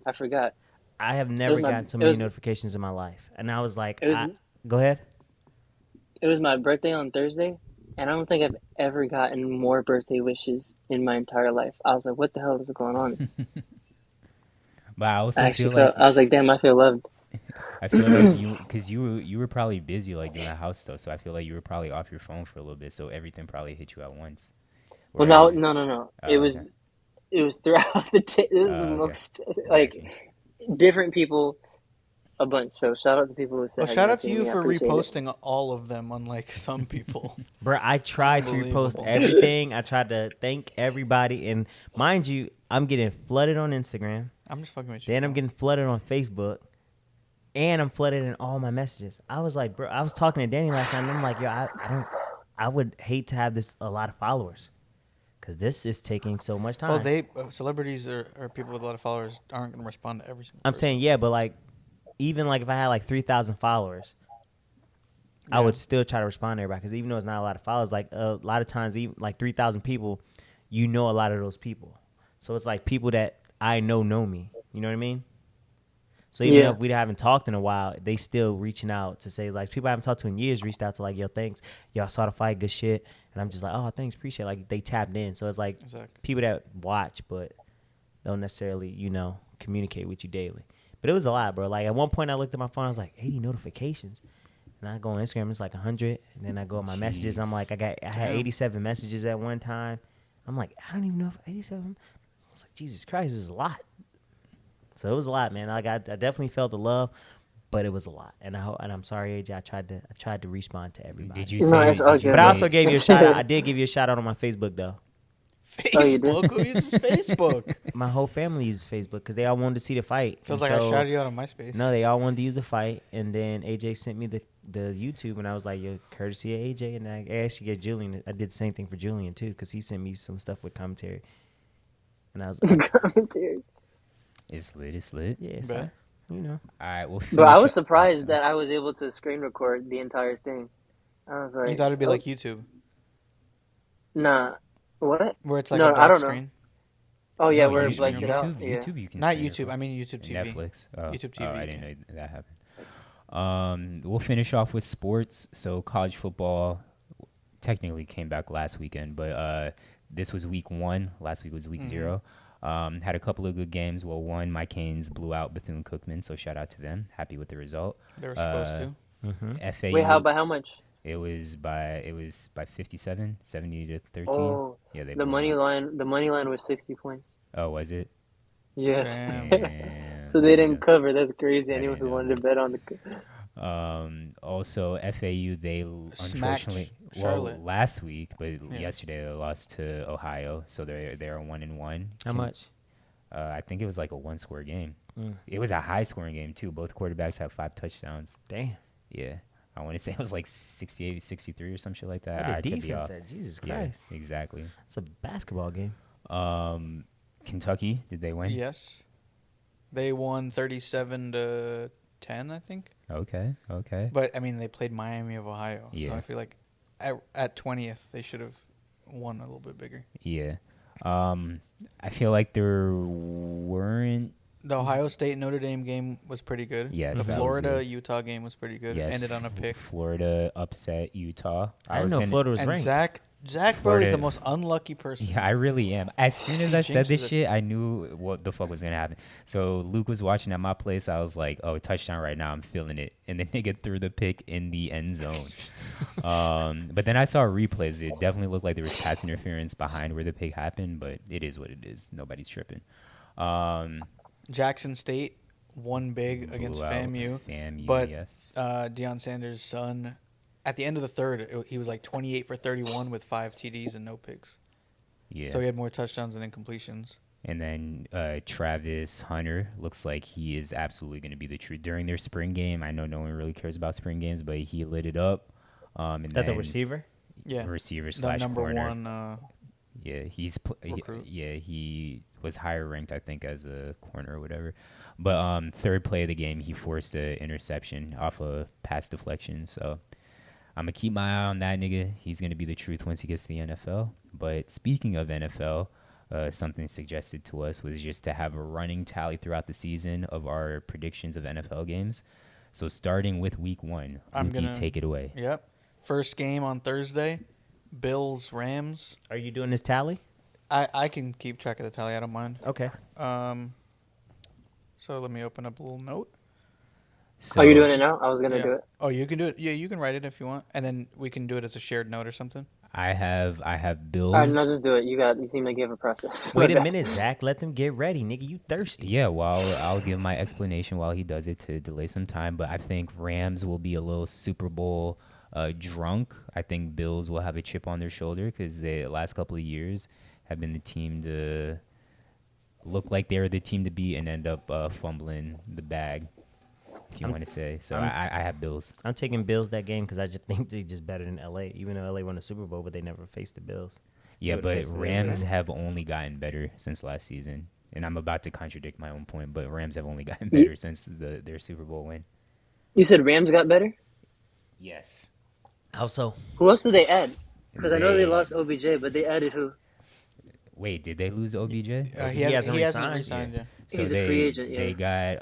I forgot. I have never was my- gotten so it many was- notifications in my life. And I was like, It was- go ahead. It was my birthday on Thursday, and I don't think I've ever gotten more birthday wishes in my entire life. I was like, what the hell is going on? But I also I actually feel like I was like, damn, I feel loved. I feel like because you were probably busy like doing the house stuff, so I feel like you were probably off your phone for a little bit, so everything probably hit you at once. Well, Whereas- no. Oh, It was throughout the day. It was the okay. most like different people, a bunch. So shout out to people who said. Well, "Hey, shout you out to see you me, I for appreciate it." reposting all of them, unlike some people. Bro, I tried to repost Unbelievable. everything. I tried to thank everybody. And mind you, I'm getting flooded on Instagram. I'm just fucking with you. Then I'm getting flooded on Facebook. And I'm flooded in all my messages. I was like, bro, I was talking to Danny last night, and I'm like, yo, I would hate to have a lot of followers. Because this is taking so much time. Well, celebrities or people with a lot of followers aren't going to respond to every single I'm person. saying, yeah, but like, even like if I had like 3,000 followers, I Yeah. would still try to respond to everybody. Because even though it's not a lot of followers, like a lot of times, even like 3,000 people, you know a lot of those people. So it's like people that I know me. You know what I mean? So even Yeah. if we haven't talked in a while, they still reaching out to say, like, people I haven't talked to in years reached out to, like, yo, thanks. Yo, I saw the fight, good shit. And I'm just like, oh, thanks, appreciate it. Like, they tapped in. So it's like Exactly. people that watch, but don't necessarily, communicate with you daily. But it was a lot, bro. Like, at one point, I looked at my phone, I was like, 80 notifications. And I go on Instagram, it's like 100. And then I go on my messages, I'm like, I had 87 messages at one time. I'm like, I don't even know if 87. I was like, Jesus Christ, this is a lot. So it was a lot, man. Like I definitely felt the love, but it was a lot. And I'm sorry, AJ. I tried to respond to everybody. Did you No, say? it's all Did you good. But I say- also gave you a shout out. I did give you a shout out on my Facebook though. Oh, you did? Facebook? Who uses Facebook? My whole family uses Facebook because they all wanted to see the fight. Feels And like I so- shouted you out on MySpace. No, they all wanted to use the fight, and then AJ sent me the YouTube, and I was like, "Yo, courtesy of AJ." And I actually get Julian. I did the same thing for Julian too, because he sent me some stuff with commentary, and I was like, Commentary. It's lit. It's lit. "Yeah, Bet. so, you know." All right. Well, Bro, I finish was it- surprised that I was able to screen record the entire thing. I was like, You thought it'd be oh, like YouTube, Nah. What? where it's like No, a I black don't know. screen. Oh yeah, No, where it YouTube, blanks it out. YouTube, Yeah. YouTube, you can Not screen YouTube. record. I mean YouTube TV. Netflix. Oh, YouTube TV, Oh, I you didn't can. know that happened. We'll finish off with sports. So college football technically came back last weekend, but this was week 1. Last week was week 0. Had a couple of good games. Well, one, my Canes blew out Bethune-Cookman, so shout out to them. Happy with the result. They were supposed to. FAU. Wait, by how much? It was by 57, 70 to 13. Oh, Yeah, they the blew money them out. line. The money line was 60 points. Oh, was it? Yeah. Damn. Damn. So they didn't cover. That's crazy. I Anyone didn't who know wanted to bet on the. Also, FAU, they Smacked unfortunately, Charlotte. last week, but yesterday they lost to Ohio, so they're 1-1. How much? I think it was like a 1-score game. It was a high-scoring game too. Both quarterbacks have 5 touchdowns. Damn. Yeah, I want to say it was like 68, 63 or some shit like that. What I the could be defense off. at? Jesus Yeah, Christ. exactly. It's a basketball game. Kentucky, did they win? Yes. They won 37 to 10, I think. Okay. But I mean, they played Miami of Ohio, Yeah. so I feel like at 20th they should have won a little bit bigger. Yeah. I feel like there weren't The Ohio State Notre Dame game was pretty good. Yes, The that was Florida good. Utah game was pretty good. Yes, Ended on a pick. Florida upset Utah. I didn't know Florida was And ranked. Zach bro is Florida- the most unlucky person. Yeah, I really am. As soon as He I said jinxes this it. shit, I knew what the fuck was gonna happen. So Luke was watching at my place. I was like, "Oh, touchdown right now! I'm feeling it." And the nigga threw the pick in the end zone. But then I saw replays. It definitely looked like there was pass interference behind where the pick happened. But it is what it is. Nobody's tripping. Jackson State won big against Blew out FAMU. FAMU, But yes. Deion Sanders' son, at the end of the third, he was like 28 for 31 with 5 TDs and no picks. Yeah. So he had more touchdowns than incompletions. And then Travis Hunter looks like he is absolutely going to be the truth. During their spring game, I know no one really cares about spring games, but he lit it up. And That the then receiver? Yeah. receiver The slash number corner. one. Yeah, recruit. he was higher ranked, I think, as a corner or whatever. But third play of the game, he forced an interception off a pass deflection. So I'm going to keep my eye on that nigga. He's going to be the truth once he gets to the NFL. But speaking of NFL, something suggested to us was just to have a running tally throughout the season of our predictions of NFL games. So starting with week 1, Lukey, take it away. Yep. First game on Thursday, Bills, Rams. Are you doing this tally? I can keep track of the tally. I don't mind. Okay. So let me open up a little note. So, Are you doing it now? I was gonna Yeah. do it. Oh, you can do it. Yeah, you can write it if you want, and then we can do it as a shared note or something. I have Bills. All right, no, just do it. You seem like you have a process. Wait a minute, Zach. Let them get ready, nigga. You thirsty? Yeah, well, I'll give my explanation while he does it to delay some time. But I think Rams will be a little Super Bowl drunk. I think Bills will have a chip on their shoulder because the last couple of years have been the team to look like they're the team to beat and end up fumbling the bag, if you want to say. So I have Bills. I'm taking Bills that game because I just think they're just better than LA. Even though LA won the Super Bowl, but they never faced the Bills. Yeah, They would've but faced the Rams Ravens. have only gotten better since last season. And I'm about to contradict my own point, but Rams have only gotten better since their Super Bowl win. You said Rams got better. Yes. How so? Who else did they add? Because I know they They- lost OBJ, but they added who? Wait, did they lose OBJ? He hasn't hasn't resigned? resigned. Yeah. So He's a free agent, yeah. They got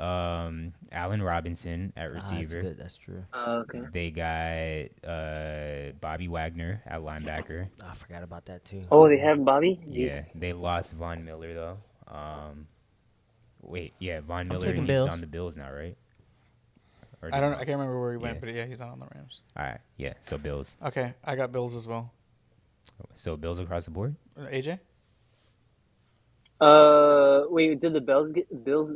Allen Robinson at That's receiver. good. That's true. Oh, okay. They got Bobby Wagner at linebacker. Oh, I forgot about that too. Oh, they have Bobby. Yeah, Jeez. they lost Von Miller though. Von Miller taking he's Bills. on the Bills now, right? Or I did- can't remember where he went, Yeah. but yeah, he's not on the Rams. All right, yeah. So Bills. Okay, I got Bills as well. So Bills across the board. AJ. Wait, did the Bills get Bills?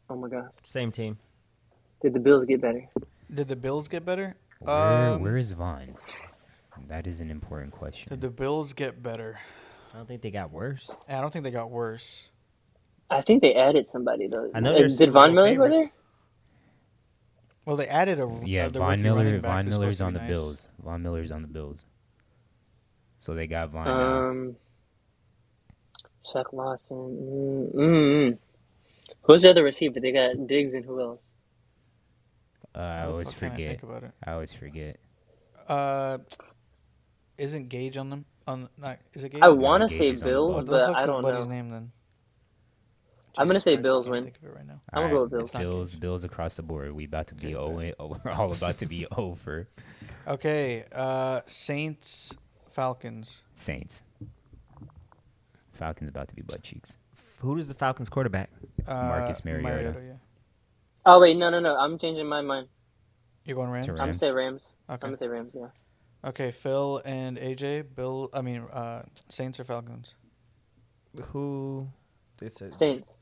Oh my God, Same team. did the Bills get better? Did the Bills get better? Where is Von? That is an important question. Did the Bills get better? I don't think they got worse. I don't think they got worse. I think they added somebody though. I know they're Did Super Von Bowl Miller go favorites. there? Well, they added a Yeah, the Von rookie Miller. running back Von who's Miller's supposed to on be the nice. Bills. Von Miller's on the Bills. So they got Von now. Shaq Lawson. Who's the other receiver? They got Diggs and who else? I How the always fuck can I forget. think about it? I always forget. Isn't Gage on them? Is it Gage? I want to Gage say is on the Bills, Bucks. What the but fuck's I don't somebody's know. name then? I'm gonna Jesus say Christ, I Bills can't win. think of it right now. I'm gonna go with Bills. It's Bills across the board. We about to be Good, we're all about to be over. Okay, Saints, Falcons. Saints. Falcons about to be butt cheeks. Who is the Falcons quarterback? Marcus Mariota. Yeah. Oh wait, no. I'm changing my mind. You're going Rams? To I'm gonna Rams. say Rams. Okay. I'm gonna say Rams. Yeah. Okay, Phil and AJ. Saints or Falcons? Who? This is, Saints.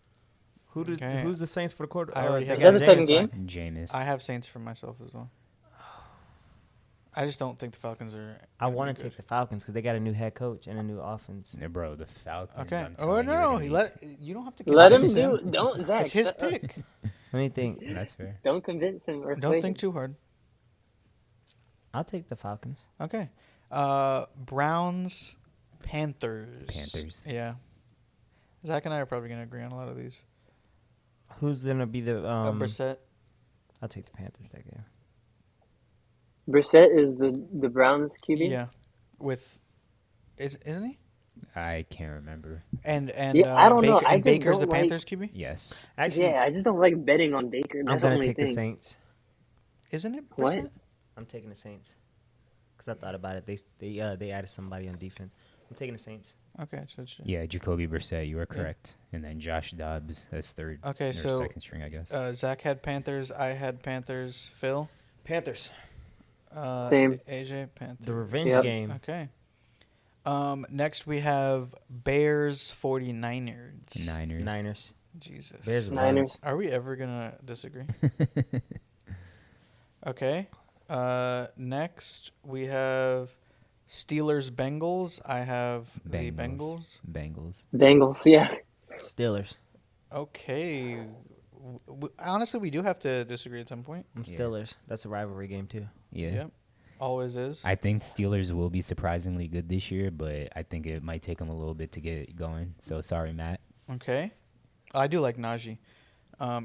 Okay. Who's the Saints for the quarter? I already they have Is that got the second Jameis game? on. Jameis. I have Saints for myself as well. I just don't think the Falcons are. I gonna want be to good. take the Falcons because they got a new head coach and a new offense. Yeah, bro, the Falcons. Okay. I'm Oh telling you, no, they're gonna you don't have to. Let him convince do. Don't Zach. It's his shut up. pick. Let me think. be- That's fair. Don't convince him or Don't sway think him. too hard. I'll take the Falcons. Okay. Browns, Panthers. Panthers. Yeah. Zach and I are probably gonna agree on a lot of these. Who's gonna be the? Brissett. I'll take the Panthers that game. Brissett is the Browns QB. Yeah. Isn't he? I can't remember. And Yeah, I don't know. Baker, I and just Baker's the don't like- Panthers QB, Yes. Actually, Yeah, I just don't like betting on Baker. I'm That's the gonna only take the thing. Saints. isn't it? What? Brissett? I'm taking the Saints because I thought about it. They added somebody on defense. I'm taking the Saints. Okay, so Yeah, Jacoby Brissett, you are correct. And then Josh Dobbs as third. Okay, or so, second string, I guess. Zach had Panthers. I had Panthers. Phil, Panthers. Same. AJ Panthers. The revenge Yep. game. Okay. Next we have Bears 49ers. Niners. Niners. Jesus. Bears. Niners. Are we ever gonna disagree? Okay. Next we have Steelers Bengals. I have the Bengals. Bengals. Bengals, yeah. Steelers. Okay. Honestly, we do have to disagree at some point. I'm Yeah. Steelers. That's a rivalry game too. Yeah. Yep. Always is. I think Steelers will be surprisingly good this year, but I think it might take them a little bit to get going. So sorry, Matt. Okay. I do like Najee,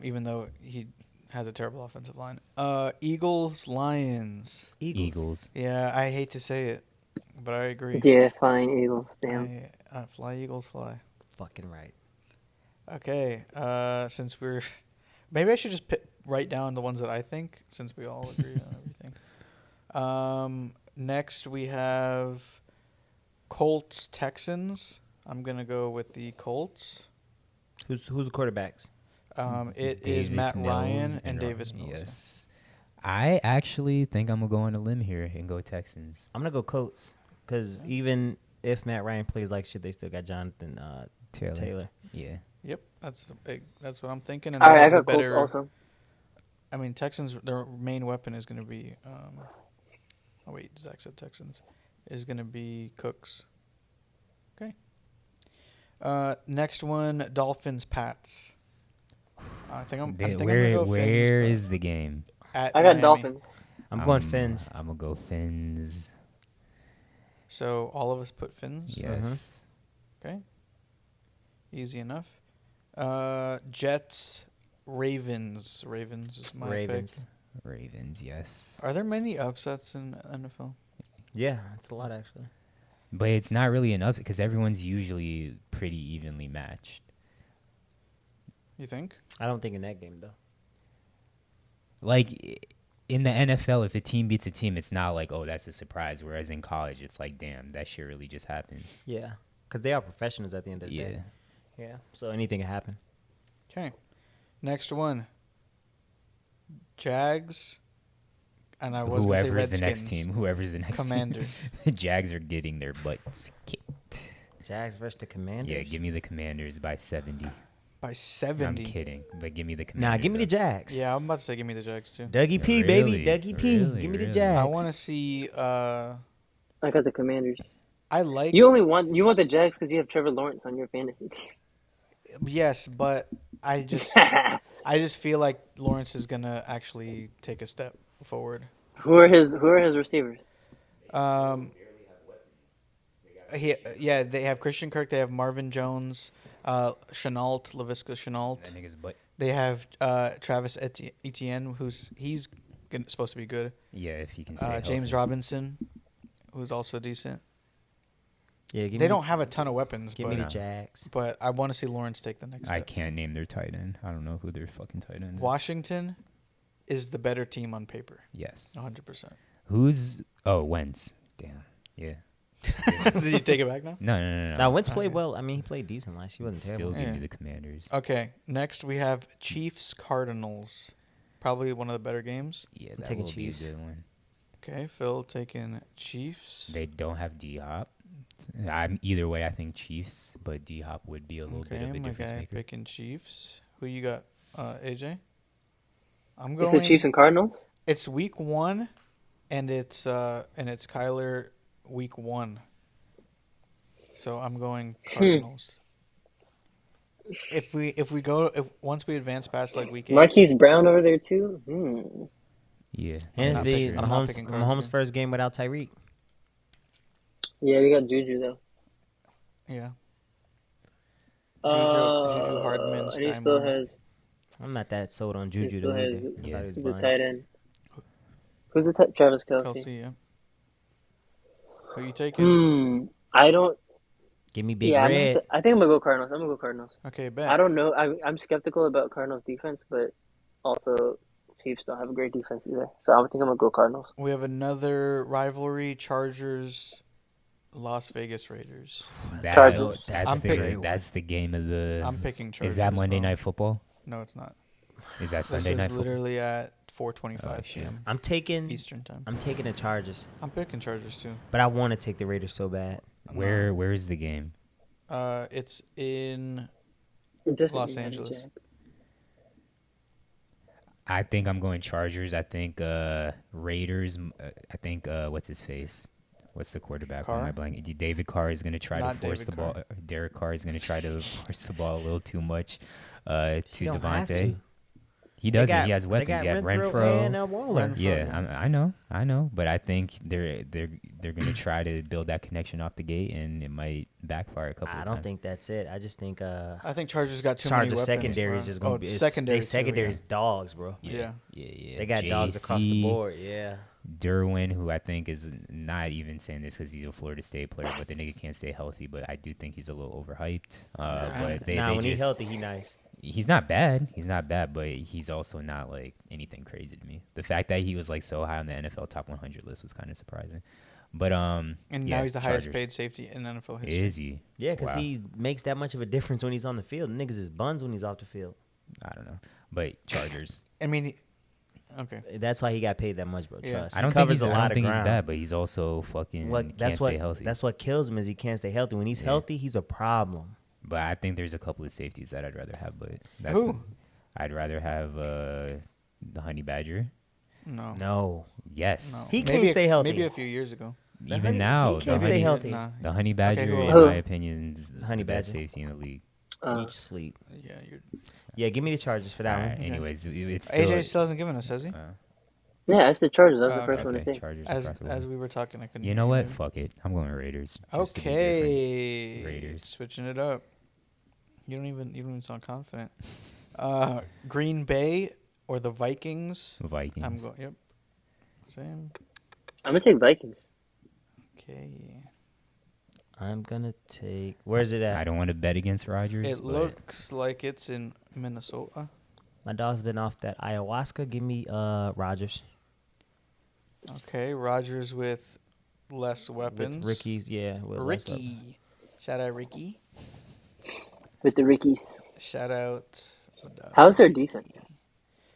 even though he has a terrible offensive line. Eagles, Lions. Eagles. Yeah, I hate to say it, but I agree. Yeah, flying Eagles. Damn. Fly, Eagles, fly. Fucking right. Okay. Since we're... Maybe I should just write down the ones that I think, since we all agree on everything. Next, we have Colts, Texans. I'm going to go with the Colts. Who's the quarterbacks? It is Davis Matt Mills Ryan and Davis Mills. Yes. I actually think I'm going to go on a limb here and go Texans. I'm gonna go Colts because even if Matt Ryan plays like shit, they still got Jonathan Taylor. Yeah. Yep, that's what I'm thinking. And All they right, I have got the Colts also. I mean, Texans, their main weapon is going to be. Oh wait, Zach said Texans is going to be Cooks. Okay. Next one, Dolphins, Pats. I think I'm gonna go Where Fins, is the game? at I got Miami. Dolphins. I'm going Fins. I'm going to go Fins. So all of us put Fins. Yes. Okay. Easy enough. Jets, Ravens. Ravens is my Ravens. pick. Ravens, yes. Are there many upsets in NFL? Yeah, it's a lot actually. But it's not really an upset because everyone's usually pretty evenly matched. You think? I don't think in that game though. Like in the NFL, if a team beats a team, it's not like, oh, that's a surprise. Whereas in college, it's like, damn, that shit really just happened. Yeah, because they are professionals at the end of the day. Yeah, so anything can happen. Okay. Next one. Jags. And I was going to say Whoever's Redskins. the next team, whoever's the next Commanders. team. The Jags are getting their butts kicked. Jags versus the Commanders. Yeah, give me the Commanders by 70. By 70. I'm kidding, but give me the Commanders. Nah, give me the though. Jags. Yeah, I'm about to say give me the Jags too. Dougie P, Really? baby. Dougie P. Really? Give me the Really? Jags. I want to see. I got the Commanders. I like. You want the Jags because you have Trevor Lawrence on your fantasy team. Yes, but I just feel like Lawrence is gonna actually take a step forward. Who are his receivers? They have Christian Kirk. They have Marvin Jones, Chenault, Laviska Chenault. That nigga's butt. They have Travis Etienne, he's supposed to be good. Yeah, if he can say James Robinson, who's also decent. Yeah, give They me, don't have a ton of weapons, give me the Jags. but I want to see Lawrence take the next I step. can't name their tight end. I don't know who their fucking tight end is. Washington is the better team on paper, Yes. 100%. Who's... Oh, Wentz. Damn. Yeah. Did you take it back now? No. Now, Wentz played well. I mean, he played decent last year. He wasn't Still terrible. give Yeah. me the Commanders. Okay, next we have Chiefs Cardinals. Probably one of the better games. Yeah, I'm that taking will Chiefs. be a good one. Okay, Phil taking Chiefs. They don't have D-Hop. Either way, I think Chiefs, but D-Hop would be a little bit of a my difference guy maker. picking Chiefs. Who you got, AJ? I'm You going. said Chiefs and Cardinals? It's week 1, and it's Kyler week 1. So I'm going Cardinals. If once we advance past like week 8, Marquise Brown over there too? Yeah. And not it's the picking- I'm not picking Cards Mahomes' here. first game without Tyreek. Yeah, we got Juju though. yeah. Juju Hardman, and he Sky still Moore. has I'm not that sold on he Juju. still though, has either. I Yeah. thought he was the buns. tight end. Who's the Travis Kelce? Kelsey, yeah. Who you taking? I don't. Give me Big Yeah, Red. I think I'm gonna go Cardinals. I'm gonna go Cardinals. Okay, bet. I don't know. I'm skeptical about Cardinals defense, but also Chiefs don't have a great defense either. So I think I'm gonna go Cardinals. We have another rivalry: Chargers, Las Vegas Raiders. Chargers. I'm picking- That's the game of the. I'm picking Chargers. Is that Monday bro. Night Football? No, it's not. Is that This Sunday is Night Football? literally at 4:25 Oh, shit. p.m. I'm taking Eastern time. I'm taking the Chargers, I'm picking Chargers too. but I want to take the Raiders so bad. Where is the game? It's in It doesn't Los matter, Angeles. Jack. I think I'm going Chargers. I think Raiders. I think what's his face? What's the quarterback? Carr? Am I blanking? David Carr is going to try Not to force David the ball. Carr. Derek Carr is going to try to force the ball a little too much to You don't have Devontae. to. He They doesn't. got- He has weapons. They got He had Renfro and Renfro. Waller. Renfro. Yeah, I know, but I think they're gonna try to build that connection off the gate, and it might backfire a couple. I of don't times. think that's it. I just think I think Chargers got too many Chargers weapons. secondary is bro. just gonna Oh, be secondary. They too, secondary yeah. is dogs, bro. Yeah. Yeah. They got dogs across the JC, board. Yeah. Derwin, who I think is not even saying this because he's a Florida State player, but the nigga can't stay healthy. But I do think he's a little overhyped. But they when just, he's healthy, he nice. he's not bad. He's not bad, but he's also not like anything crazy to me. The fact that he was like so high on the NFL top 100 list was kind of surprising. But And yeah, now he's the highest Chargers. paid safety in NFL history. Is he? Yeah, because Wow. he makes that much of a difference when he's on the field. Niggas is buns when he's off the field. I don't know, but Chargers. I mean, okay. That's why he got paid that much, bro. Yeah. Trust. I don't he think covers he's. a I lot don't of think he's ground. bad, but he's also fucking can't stay healthy. That's what kills him is he can't stay healthy. When he's Yeah. healthy, he's a problem. But I think there's a couple of safeties that I'd rather have. But that's Who? I'd rather have the Honey Badger. No. No, Yes. No. He Maybe can't stay healthy. Maybe a few years ago. Even now, he can't the stay honey, healthy. Nah. the Honey Badger, who in else? my opinion, is Honey the best Badger. safety in the league. Each sleep. Yeah, you're. Yeah, give me the Chargers for that All one. right. Anyways, it's still, AJ still hasn't given us, has he? Yeah, I said Chargers. That was Oh, the first one to okay, say. Chargers. As across the as board. we were talking, I couldn't. You know hear what? Fuck it. I'm going Raiders. just to be different. Okay. Raiders. Switching it up. You don't even sound confident. Green Bay or the Vikings? Vikings. I'm going. Yep. Same. I'm gonna take Vikings. Okay. I'm gonna take. Where's it at? I don't want to bet against Rodgers. It but looks like it's in Minnesota. My dog's been off that ayahuasca. Give me Rogers. Okay, Rodgers with less weapons. With Ricky's, yeah. With less weapons. Ricky. Shout out Ricky. With the Rickies. Shout out. How's their defense?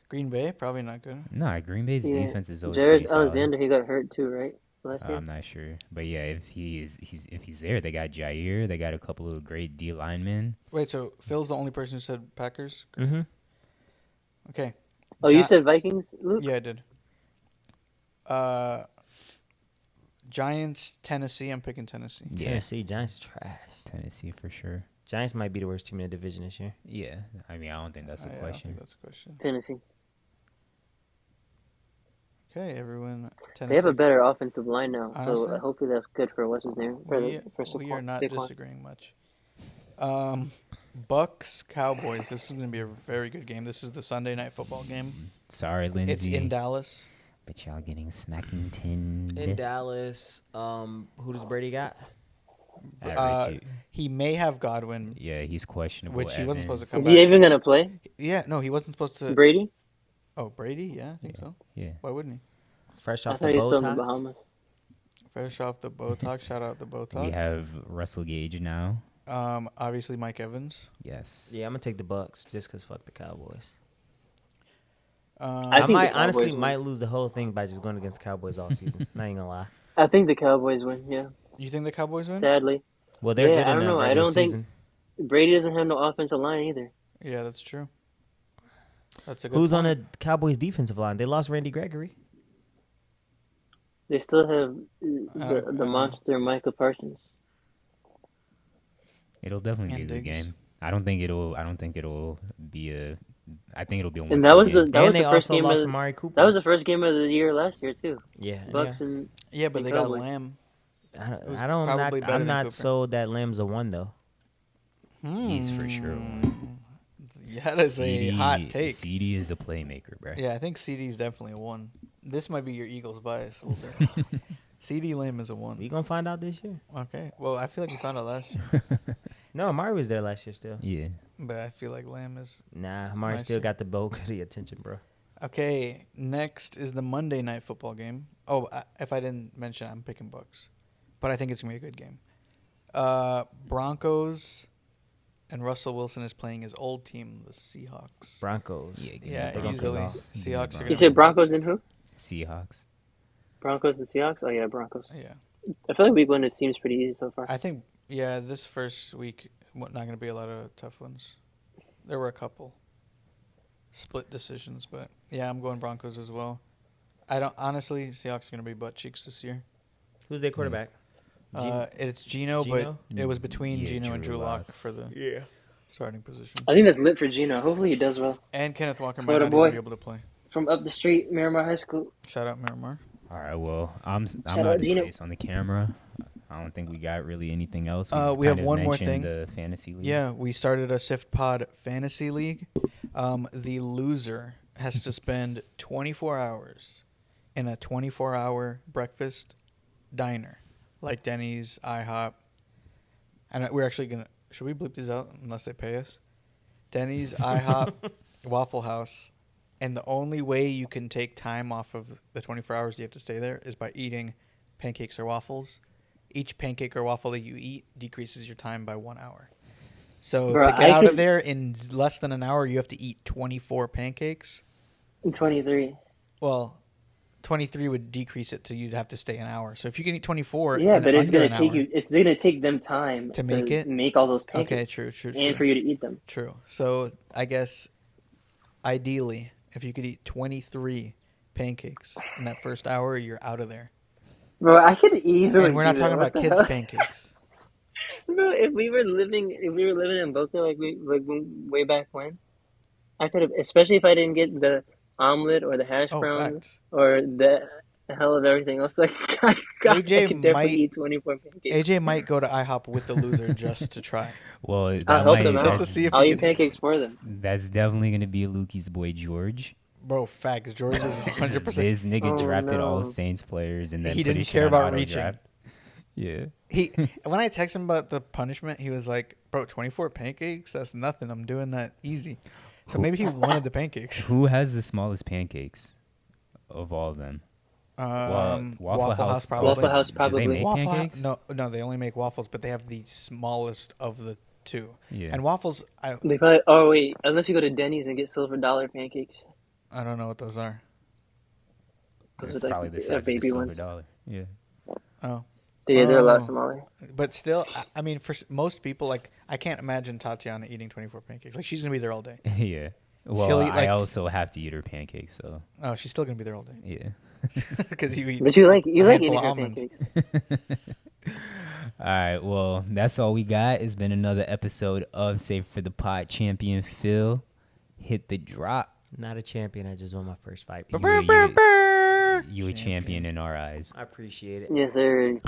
Green Bay? Probably not good. Nah, Green Bay's Yeah. defense is always Jared pretty solid. Alexander, he got hurt too, right? Last year. I'm not sure, but yeah, if he's there, they got Jair. They got a couple of great D linemen. Wait, so Phil's the only person who said Packers? Mm-hmm. Okay. Oh, you Gi- said Vikings, Luke? Yeah, I did. Giants, Tennessee. I'm picking Tennessee. Yeah. Tennessee Giants trash. Tennessee for sure. Giants might be the worst team in the division this year. Yeah, I mean, I don't think that's a I don't question. think that's a question. Tennessee. Okay, everyone. Tennessee. They have a better offensive line now, Honestly. so hopefully that's good for what's his name for We, for we are not Saquon. disagreeing much. Bucks, Cowboys. This is going to be a very good game. This is the Sunday night football game. Sorry, Lindsay. It's in Dallas. But y'all getting smacking tinned. In Dallas, who does Brady got? at receiver. He may have Godwin. Yeah, he's questionable. Which he wasn't supposed to come Is back. he even gonna play? Yeah, no, he wasn't supposed to. Brady? Oh, Brady? Yeah, I think so. Yeah. Why wouldn't he? Fresh I off the thought he was still in the Botox. Bahamas. Fresh off the Botox. Shout out the Botox. We have Russell Gage now. Obviously Mike Evans. Yes. Yeah, I'm gonna take the Bucks just because fuck the Cowboys. I I think might the Cowboys honestly win. might lose the whole thing by just going against the Cowboys all season. Not even gonna lie. I think the Cowboys win. Yeah, You think the Cowboys win? sadly, Well, they're Yeah, good I in don't the know. I regular don't think- season. Brady doesn't have no offensive line either. Yeah, that's true. That's a good Who's on point. the Cowboys defensive line? They lost Randy Gregory. They still have I the monster Michael Parsons. It'll definitely be a And good Diggs. game. I don't think it'll be a. I think it'll be a one. And that was game. the that and was they the first also game lost of Amari Cooper. that was the first game of the year last year too. yeah. Bucks and Yeah, but and they got Cowboys. Lamb. I don't. probably better I'm than not Cooper. sold that Lamb's a one though. He's for sure one. Yeah, that is a hot take. CD is a playmaker, bro. Yeah, I think CD is definitely a one. This might be your Eagles bias a little bit. CD Lamb is a 1. We gonna find out this year. Okay. Well, I feel like we found out last year, No, Amari was there last year still. Yeah. but I feel like Lamb is. Nah, Amari Nice. still got the bulk of the attention, bro. Okay. Next is the Monday night football game. Oh, if I didn't mention, I'm picking Bucks, but I think it's gonna be a good game. Broncos, and Russell Wilson is playing his old team, the Seahawks. Broncos. Yeah, give me Yeah, the Broncos. easily. Broncos. Give me the Seahawks are Broncos. You gonna said Broncos and who? Seahawks. Broncos and Seahawks? Oh, yeah, Broncos. Yeah. I feel like week 1 seems pretty easy so far. I think, yeah, this first week, not going to be a lot of tough ones. There were a couple split decisions, but yeah, I'm going Broncos as well. Honestly, Seahawks are going to be butt cheeks this year. Who's their quarterback? It's Geno, Geno? but it was between Yeah, Geno and Drew Drew Lock. Lock for the starting position. I think that's lit for Gino. Hopefully he does well. And Kenneth Walker might Florida not boy. even be able to play. From up the street, Miramar High School. Shout out Miramar. All right. Well, I'm out out of Gino. space on the camera. I don't think we got really anything else. We kind have of one more mentioned thing. The fantasy league. Yeah, we started a SIFTPOD fantasy league. The loser has to spend 24 hours in a 24-hour breakfast diner, like Denny's, IHOP. And we're actually going to... Should we bleep these out unless they pay us? Denny's, IHOP, Waffle House. And the only way you can take time off of the 24 hours you have to stay there is by eating pancakes or waffles. Each pancake or waffle that you eat decreases your time by 1 hour. So Bro, to get I out of could- there in less than an hour, you have to eat 24 pancakes. 23. Well, 23 would decrease it to you'd have to stay an hour. So if you can eat 24, Yeah, in but it's under gonna an take hour- you. It's gonna take them time To make it? make all those pancakes. Okay, true. And for you to eat them. True. So I guess ideally, if you could eat 23 pancakes in that first hour, you're out of there. Bro, I could easily. And we're not do talking that. about What the kids' hell? pancakes. Bro, if we were living in Boca way back when, I could have, especially if I didn't get the omelet or the hash Oh, browns facts. or the hell of everything else. Like, I could definitely might- eat 24 pancakes. AJ might go to IHOP with the loser just to try. Well, I'll that help might, them out. Just to see if I'll you eat can- pancakes for them. that's definitely gonna be Lukey's boy George. Bro, facts. George is 100%. This nigga Oh, drafted all no. Saints players and then He put didn't his shit care on about auto reaching. draft. Yeah. When I text him about the punishment, he was like, "Bro, 24 pancakes? That's nothing. I'm doing that easy." So maybe he wanted the pancakes. Who has the smallest pancakes of all of them? Waffle House probably. Waffle House Do they probably. make Waffle pancakes? No, they only make waffles, but they have the smallest of the two. Yeah. And waffles, They probably. Oh wait, unless you go to Denny's and get silver dollar pancakes. I don't know what those are. Those It's are like probably the size of the baby silver ones. dollar. Yeah. Oh, Yeah, they're a lot Oh. smaller. but still, I mean, for most people, like I can't imagine Tatiana eating 24 pancakes. Like she's gonna be there all day. Yeah. Well, She'll eat, I like- also have to eat her pancakes, so Oh, she's still gonna be there all day yeah. because you eat. But you like a eating handful her of almonds. pancakes. All right, well, that's all we got. It's been another episode of Save for the Pod. Champion Phil, hit the drop. Not a champion. I just won my first fight. You a champion in our eyes. I appreciate it. Yes, sir.